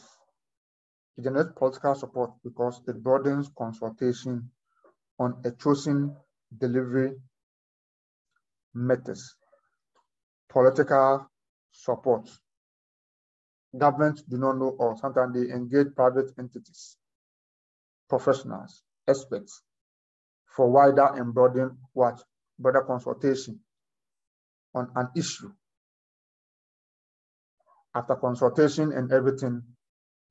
It generates political support because it broadens consultation on a chosen delivery methods. Political support. Governments do not know, or sometimes they engage private entities, professionals, experts, for wider and broader consultation on an issue. After consultation and everything,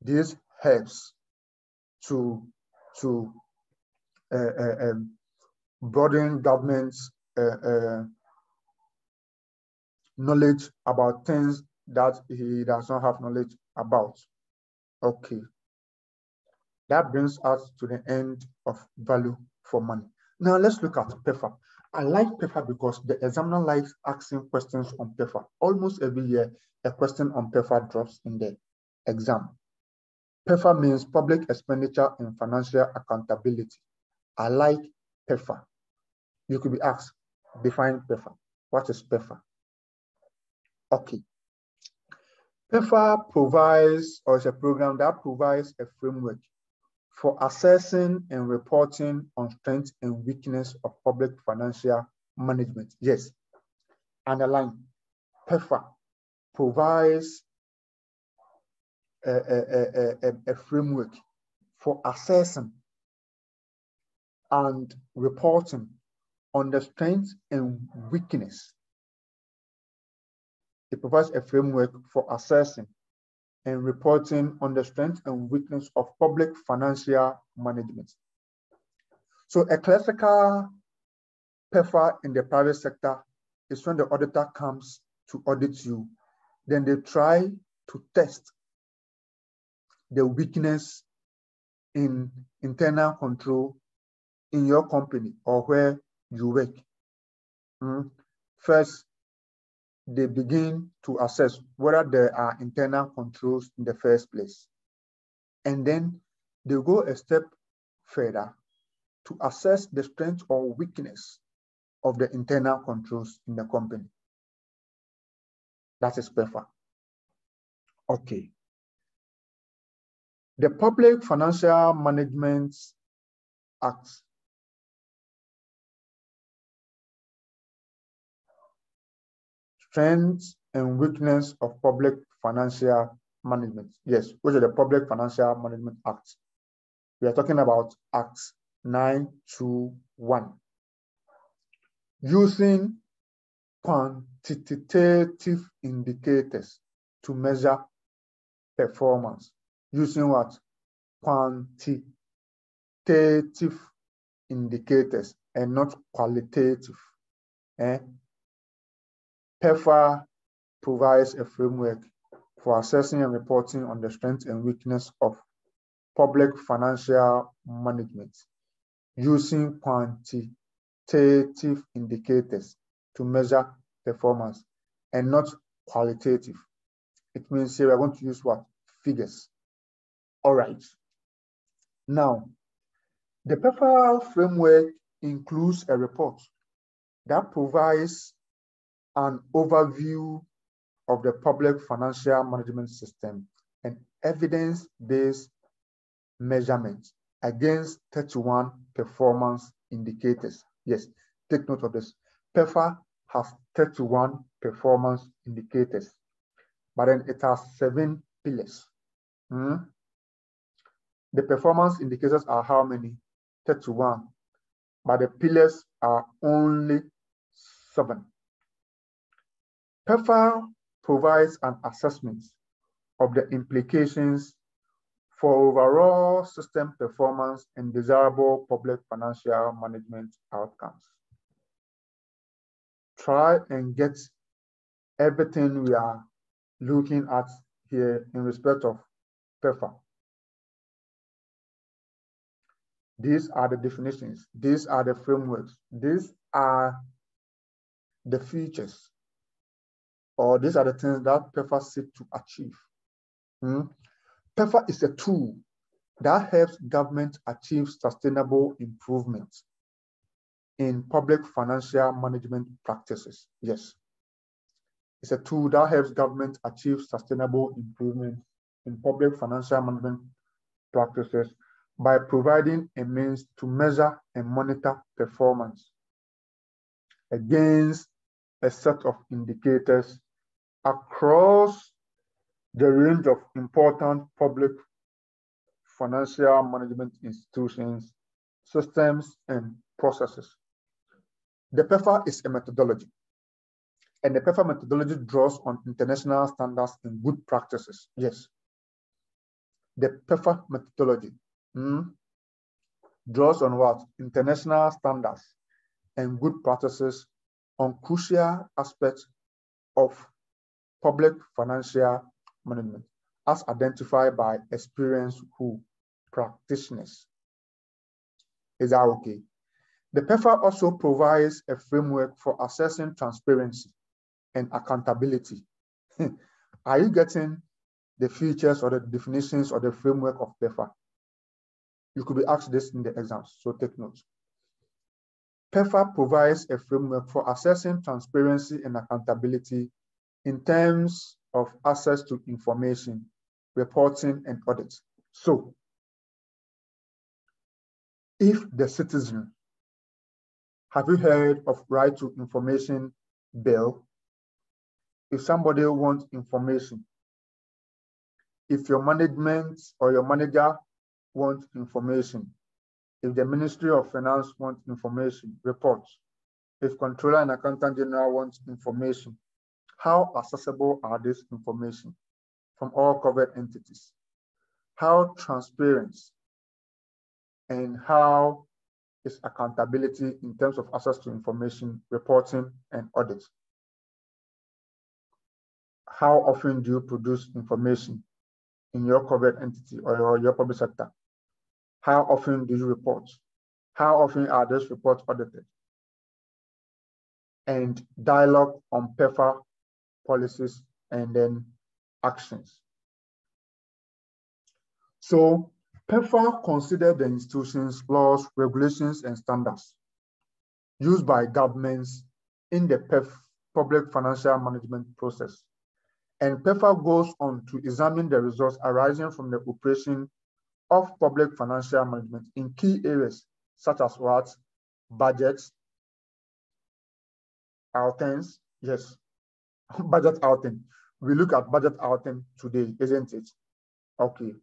this helps to broaden government's knowledge about things that he does not have knowledge about. Okay. That brings us to the end of value for money. Now let's look at Pefa. I like Pefa because the examiner likes asking questions on Pefa. Almost every year, a question on Pefa drops in the exam. Pefa means public expenditure and financial accountability. I like Pefa. You could be asked, define Pefa. What is Pefa? Okay. Pefa provides, or is a program that provides a framework for assessing and reporting on strengths and weakness of public financial management. Yes, underline, Pefa provides a framework for assessing and reporting on the strengths and weakness It provides a framework for assessing and reporting on the strength and weakness of public financial management. So a classical Pefa in the private sector is when the auditor comes to audit you, then they try to test the weakness in internal control in your company or where you work. First, they begin to assess whether there are internal controls in the first place. And then they go a step further to assess the strength or weakness of the internal controls in the company. That is Pefa. Okay. The Public Financial Management Act strengths and weakness of public financial management. Yes, which is the Public Financial Management Act. We are talking about Act 921. Using quantitative indicators to measure performance. Using what? Quantitative indicators and not qualitative. Pefa provides a framework for assessing and reporting on the strength and weakness of public financial management using quantitative indicators to measure performance and not qualitative. It means here we're going to use what? Figures. All right. Now, the Pefa framework includes a report that provides an overview of the public financial management system and evidence-based measurements against 31 performance indicators. Yes, take note of this. Pefa has 31 performance indicators, but then it has 7 pillars. The performance indicators are how many? 31, but the pillars are only 7. Pefa provides an assessment of the implications for overall system performance and desirable public financial management outcomes. Try and get everything we are looking at here in respect of Pefa. These are the definitions. These are the frameworks. These are the features, or these are the things that Pefa seeks to achieve. Pefa is a tool that helps government achieve sustainable improvements in public financial management practices. Yes, it's a tool that helps government achieve sustainable improvements in public financial management practices by providing a means to measure and monitor performance against a set of indicators across the range of important public financial management institutions, systems, and processes. The Pefa is a methodology, and the Pefa methodology draws on international standards and good practices. Yes, the Pefa methodology draws on what? International standards and good practices on crucial aspects of public financial management as identified by experienced practitioners. Is that okay? The Pefa also provides a framework for assessing transparency and accountability. Are you getting the features or the definitions or the framework of Pefa? You could be asked this in the exams, so take notes. Pefa provides a framework for assessing transparency and accountability in terms of access to information, reporting, and audit. So, if the citizen, have you heard of Right to Information Bill? If somebody wants information, if your management or your manager wants information, if the Ministry of Finance wants information, reports, if Controller and Accountant General wants information, how accessible are this information from all covered entities? How transparent and how is accountability in terms of access to information, reporting, and audit? How often do you produce information in your covered entity or your public sector? How often do you report? How often are those reports audited? And dialogue on Pefa policies and then actions. So Pefa considered the institutions, laws, regulations, and standards used by governments in the public financial management process. And Pefa goes on to examine the results arising from the operation of public financial management in key areas such as what? Budgets, outings, yes, budget outing. We look at budget outing today, isn't it? Okay.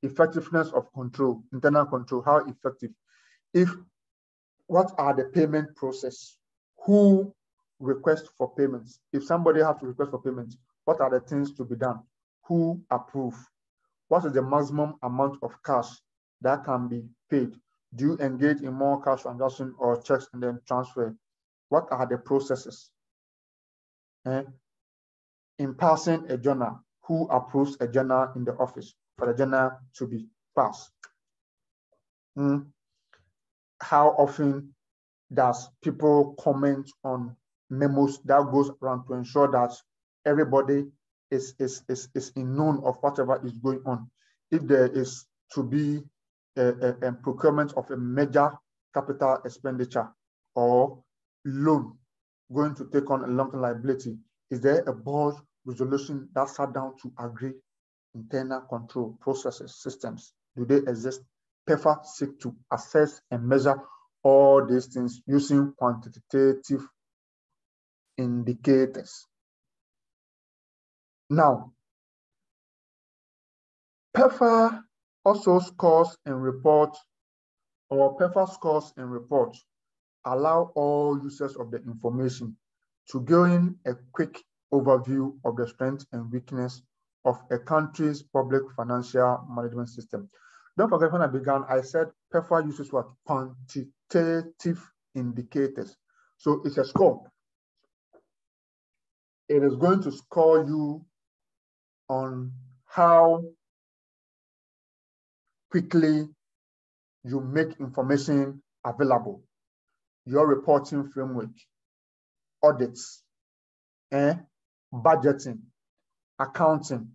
Effectiveness of control, internal control, how effective? What are the payment process? Who requests for payments? If somebody has to request for payments, what are the things to be done? Who approve? What is the maximum amount of cash that can be paid? Do you engage in more cash transaction or checks and then transfer? What are the processes? In passing a journal, who approves a journal in the office for the journal to be passed? How often does people comment on memos that goes around to ensure that everybody is in known of whatever is going on? If there is to be a procurement of a major capital expenditure or loan going to take on a long-term liability, is there a board resolution that sat down to agree internal control processes, systems? Do they exist? Pefa seek to assess and measure all these things using quantitative indicators. Now, Pefa also scores and reports, or Pefa scores and reports allow all users of the information to gain a quick overview of the strength and weakness of a country's public financial management system. Don't forget, when I began, I said Pefa uses what? Quantitative indicators. So it's a score. It is going to score you on how quickly you make information available, your reporting framework, audits, budgeting, accounting.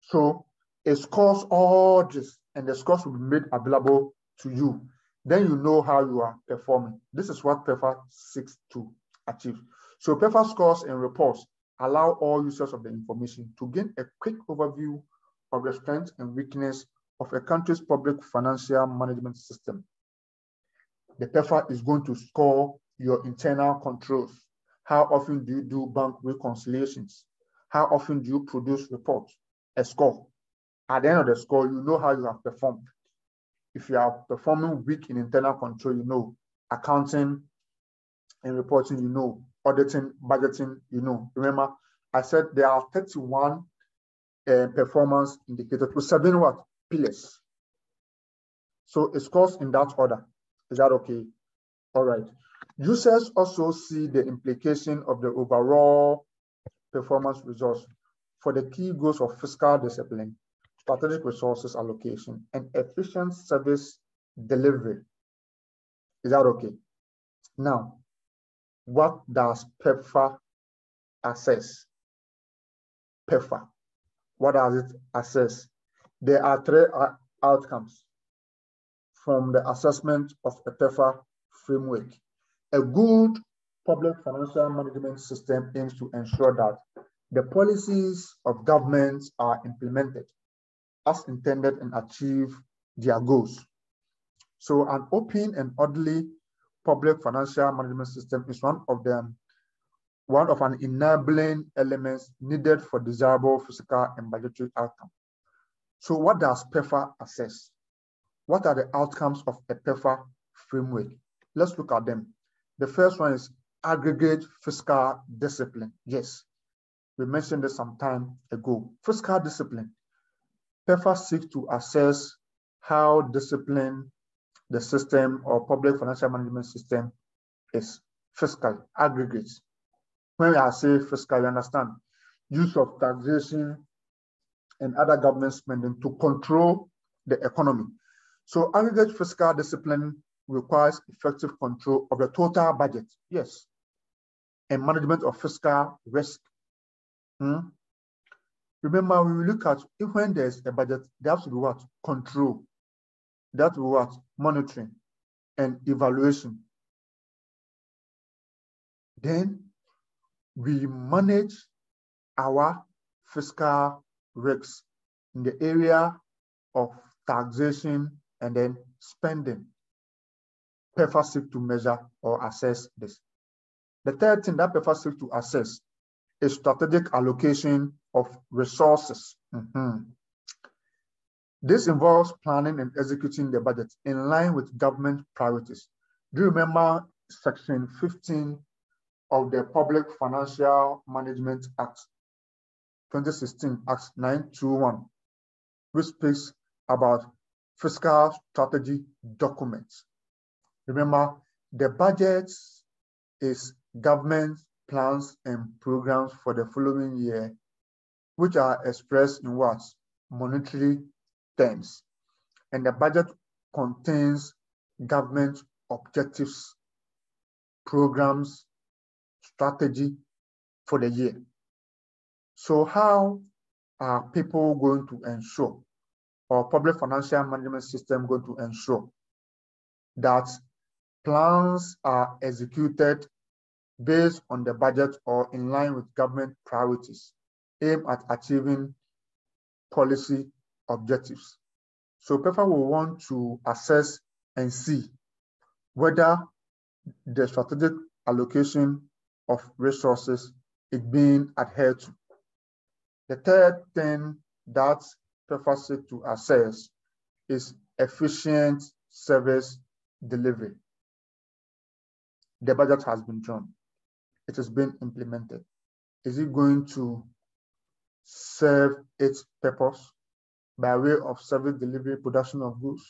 So it scores all this, and the scores will be made available to you. Then you know how you are performing. This is what Pefa seeks to achieve. So Pefa scores and reports allow all users of the information to gain a quick overview of the strength and weakness of a country's public financial management system. The Pefa is going to score your internal controls. How often do you do bank reconciliations? How often do you produce reports? A score. At the end of the score, you know how you have performed. If you are performing weak in internal control, you know. Accounting and reporting, you know. Auditing, budgeting, you know. Remember, I said there are 31 performance indicators with 7 what? Pillars. So it scores in that order. Is that okay? All right. Users also see the implication of the overall performance results for the key goals of fiscal discipline, strategic resources allocation, and efficient service delivery. Is that okay? Now, what does Pefa assess? Pefa, what does it assess? There are 3 outcomes from the assessment of a Pefa framework. A good public financial management system aims to ensure that the policies of governments are implemented as intended and achieve their goals. So an open and orderly public financial management system is one of an enabling elements needed for desirable fiscal and budgetary outcomes. So what does Pefa assess? What are the outcomes of a Pefa framework? Let's look at them. The first one is aggregate fiscal discipline. Yes, we mentioned this some time ago. Fiscal discipline. Pefa seeks to assess how disciplined the system or public financial management system is fiscal, aggregate. When I say fiscal, you understand, use of taxation and other government spending to control the economy. So aggregate fiscal discipline requires effective control of the total budget, yes, and management of fiscal risk. Remember, when we look at when there's a budget, there has to be what? Control. There has to be what? Monitoring and evaluation. Then we manage our fiscal risks in the area of taxation and then spending. Pefa seeks to measure or assess this. The third thing that Pefa seeks to assess is strategic allocation of resources. This involves planning and executing the budget in line with government priorities. Do you remember Section 15 of the Public Financial Management Act, 2016, Act 921, which speaks about fiscal strategy documents? Remember, the budget is government plans and programs for the following year, which are expressed in what? Monetary terms. And the budget contains government objectives, programs, strategy for the year. So how are people going to ensure, or public financial management system going to ensure that plans are executed based on the budget or in line with government priorities aimed at achieving policy objectives? So Pefa will want to assess and see whether the strategic allocation of resources is being adhered to. The third thing that Pefa seeks to assess is efficient service delivery. The budget has been drawn. It has been implemented. Is it going to serve its purpose by way of service delivery, production of goods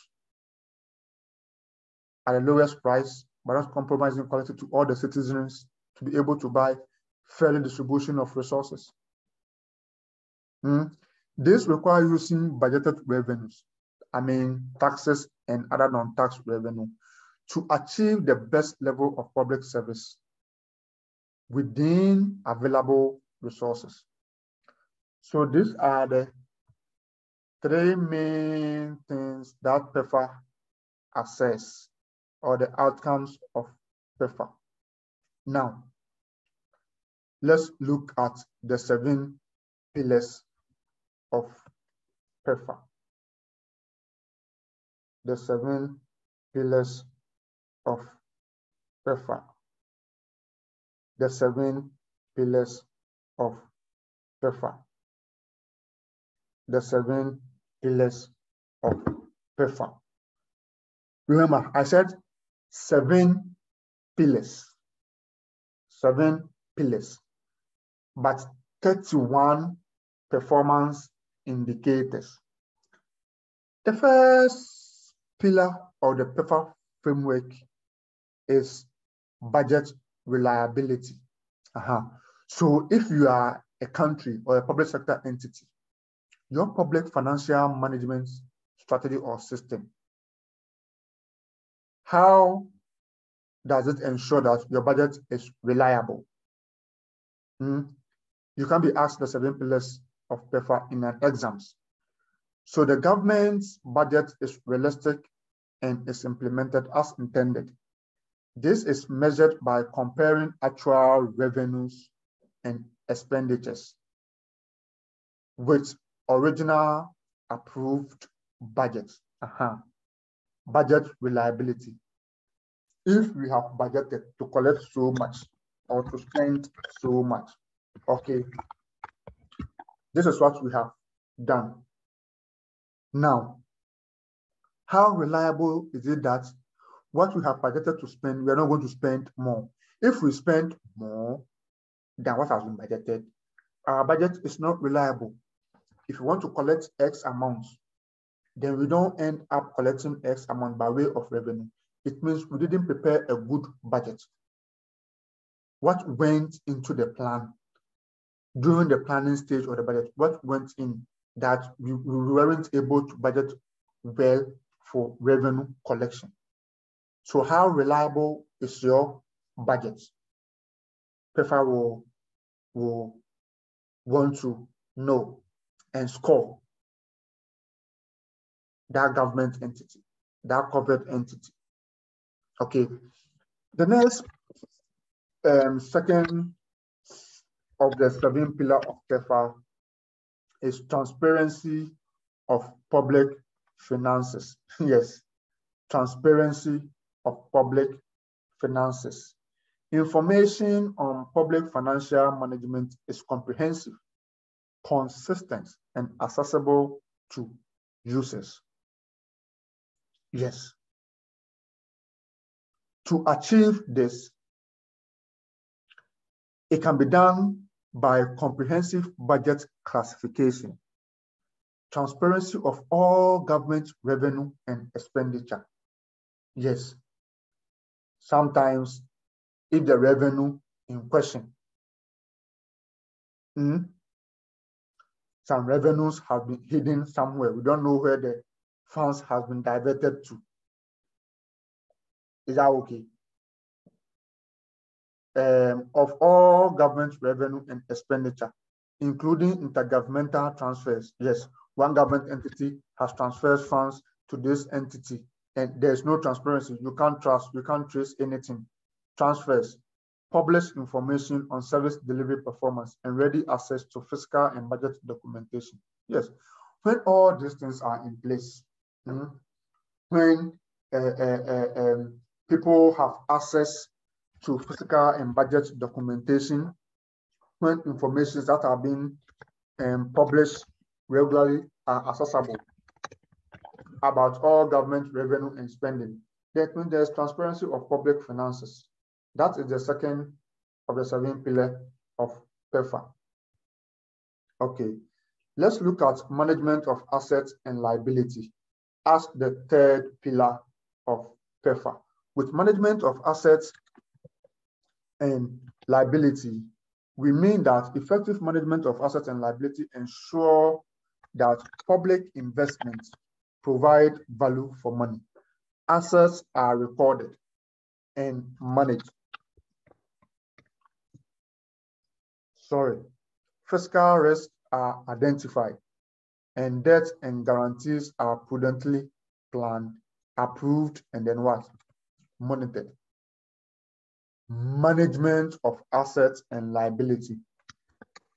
at the lowest price, but not compromising quality to all the citizens to be able to buy fair distribution of resources? This requires using budgeted revenues, taxes and other non-tax revenue, to achieve the best level of public service within available resources. So these are the three main things that Pefa assess, or the outcomes of Pefa. Now, let's look at the 7 pillars of Pefa. The 7 pillars of Pefa. The 7 pillars of Pefa. The 7 pillars of Pefa. Remember, I said 7 pillars. 7 pillars, but 31 performance indicators. The first pillar of the Pefa framework is budget reliability. So if you are a country or a public sector entity, your public financial management strategy or system, how does it ensure that your budget is reliable? You can be asked the 7 pillars of Pefa in an exams. So the government's budget is realistic and is implemented as intended. This is measured by comparing actual revenues and expenditures with original approved budgets. Budget reliability. If we have budgeted to collect so much or to spend so much, okay, this is what we have done. Now, how reliable is it that what we have budgeted to spend, we are not going to spend more? If we spend more than what has been budgeted, our budget is not reliable. If you want to collect X amount, then we don't end up collecting X amount by way of revenue. It means we didn't prepare a good budget. What went into the plan during the planning stage of the budget? What went in that we weren't able to budget well for revenue collection? So how reliable is your budget? Pefa will want to know and score that government entity, that covered entity. Okay. The next second of the 7 pillars of Pefa is transparency of public finances. Yes, transparency of public finances. Information on public financial management is comprehensive, consistent, and accessible to users. Yes. To achieve this, it can be done by comprehensive budget classification, transparency of all government revenue and expenditure. Yes. Sometimes, if the revenue in question, some revenues have been hidden somewhere. We don't know where the funds have been diverted to. Is that okay? Of all government revenue and expenditure, including intergovernmental transfers. Yes, one government entity has transferred funds to this entity, and there's no transparency. You can't trust, you can't trace anything. Transfers, publish information on service delivery performance, and ready access to fiscal and budget documentation. Yes, when all these things are in place, when people have access to fiscal and budget documentation, when information that are being published regularly are accessible about all government revenue and spending, that means there's transparency of public finances. That is the second of the 7 pillars of Pefa. Okay, let's look at management of assets and liability as the third pillar of Pefa. With management of assets and liability, we mean that effective management of assets and liability ensure that public investments provide value for money. Assets are recorded and managed. Fiscal risks are identified, and debts and guarantees are prudently planned, approved, and then what? Monitored. Management of assets and liability.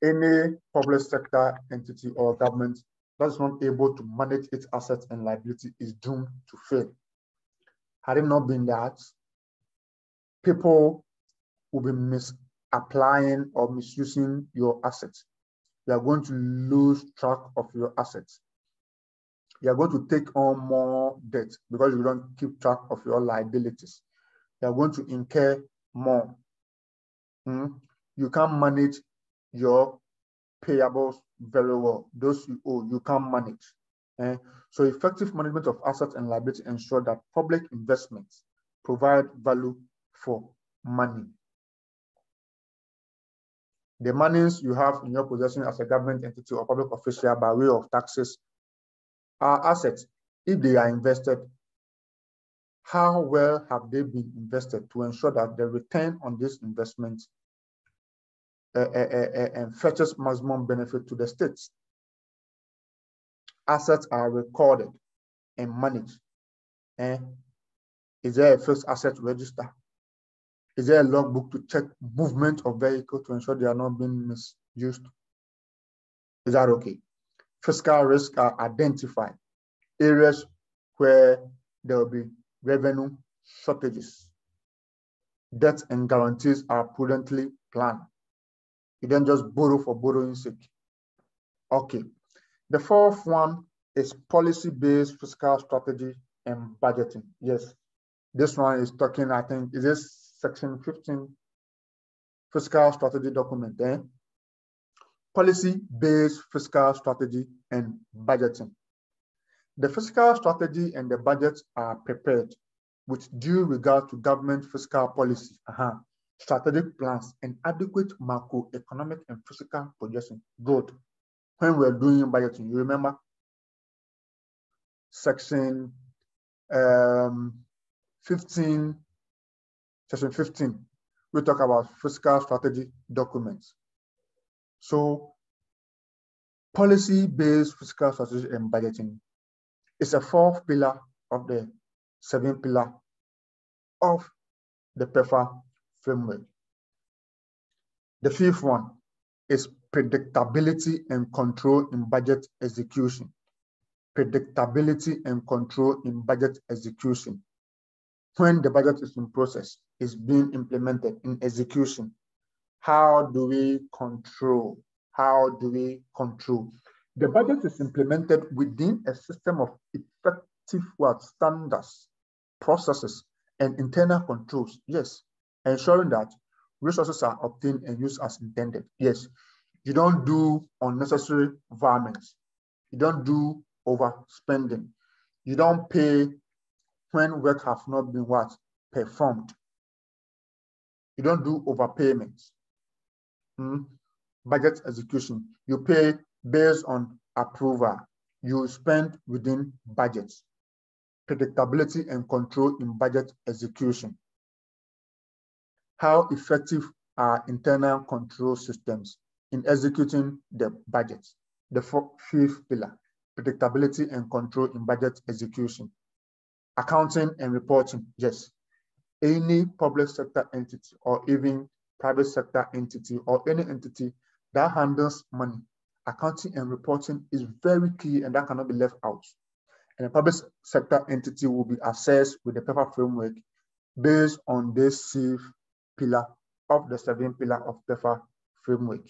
Any public sector entity or government that is not able to manage its assets and liability is doomed to fail. Had it not been that, people will be misapplying or misusing your assets. You are going to lose track of your assets. You are going to take on more debt because you don't keep track of your liabilities. You are going to incur more. You can't manage your payables very well. Those you owe, you can't manage. So effective management of assets and liability ensure that public investments provide value for money. The monies you have in your possession as a government entity or public official by way of taxes are assets. If they are invested, how well have they been invested to ensure that the return on this investment fetches maximum benefit to the states? Assets are recorded and managed. Is there a fixed asset register? Is there a logbook to check movement of vehicles to ensure they are not being misused? Is that okay? Fiscal risks are identified. Areas where there will be revenue shortages. Debts and guarantees are prudently planned. You don't just borrow for borrowing's sake. Okay. The fourth one is policy-based fiscal strategy and budgeting. Yes. This one is talking, I think, is this section 15 fiscal strategy document, policy-based fiscal strategy and budgeting. The fiscal strategy and the budget are prepared with due regard to government fiscal policy, strategic plans, and adequate macroeconomic and fiscal projection. Good. When we're doing budgeting, you remember section 15, we talk about fiscal strategy documents. So policy-based fiscal strategy and budgeting is a fourth pillar of the 7 pillars of the Pefa framework. The fifth one is predictability and control in budget execution. Predictability and control in budget execution. When the budget is in process, is being implemented in execution, how do we control? How do we control? The budget is implemented within a system of effective standards, processes, and internal controls. Yes, ensuring that resources are obtained and used as intended. Yes, you don't do unnecessary varments. You don't do overspending. You don't pay when work have not been performed. You don't do overpayments. Budget execution. You pay based on approval. You spend within budgets. Predictability and control in budget execution. How effective are internal control systems in executing the budget? The fifth pillar, predictability and control in budget execution. Accounting and reporting, yes. Any public sector entity or even private sector entity or any entity that handles money, accounting and reporting is very key and that cannot be left out. And a public sector entity will be assessed with the Pefa framework based on this fifth pillar of the 7 pillars of Pefa framework.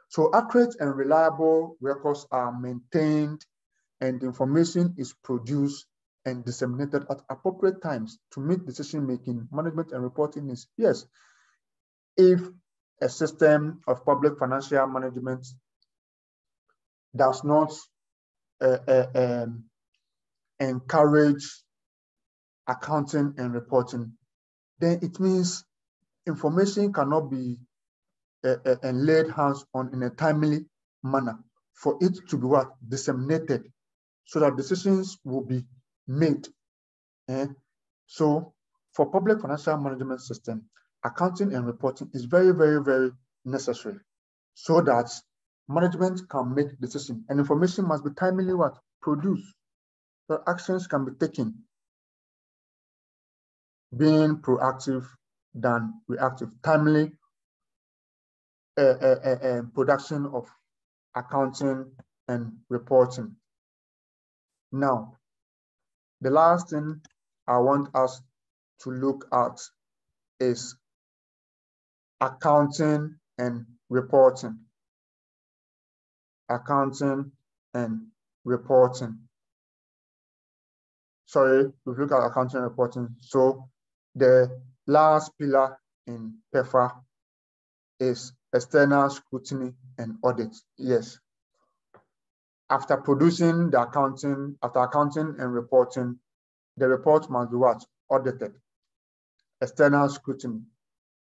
So accurate and reliable records are maintained and information is produced and disseminated at appropriate times to meet decision-making, management, and reporting needs. Yes, if a system of public financial management does not encourage accounting and reporting, then it means information cannot be laid hands on in a timely manner for it to be disseminated so that decisions will be made. So for public financial management system, accounting and reporting is very, very, very necessary so that management can make decisions and information must be timely produced so actions can be taken, being proactive than reactive. Timely production of accounting and reporting. Now, the last thing I want us to look at is accounting and reporting. Accounting and reporting. Sorry, we've looked at accounting and reporting. So the last pillar in Pefa is external scrutiny and audit. Yes. After producing the accounting, after accounting and reporting, the report must be audited. External scrutiny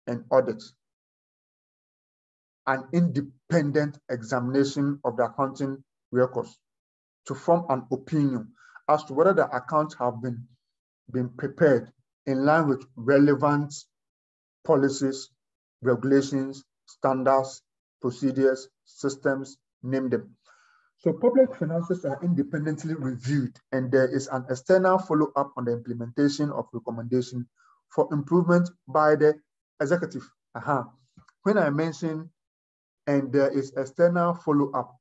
and audit. An independent examination of the accounting records to form an opinion as to whether the accounts have been prepared in line with relevant policies, regulations, standards, procedures, systems, name them. So public finances are independently reviewed and there is an external follow-up on the implementation of recommendation for improvement by the executive. When I mention and there is external follow-up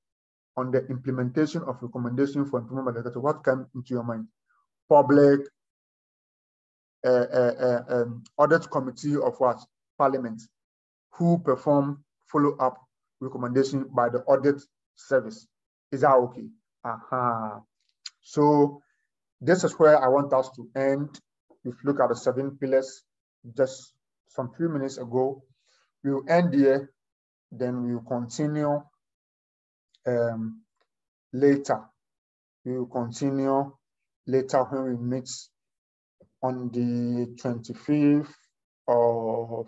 on the implementation of recommendation for improvement by the executive, what comes into your mind? Public audit committee of Parliament, who perform follow-up recommendation by the audit service. Is that okay? So this is where I want us to end. If you look at the 7 pillars just some few minutes ago, We'll end here, then we'll continue later. We will continue later when we meet on the 25th of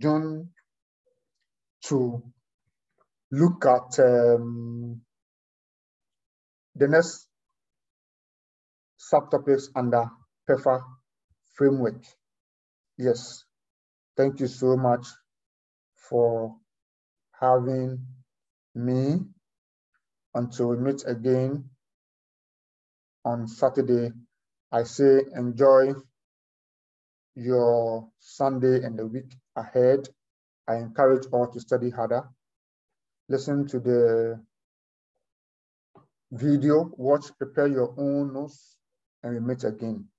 June to look at the next subtopics under Pefa framework. Yes, thank you so much for having me. Until we meet again on Saturday, I say enjoy your Sunday and the week ahead. I encourage all to study harder. Listen to the video, watch, prepare your own notes, and we meet again.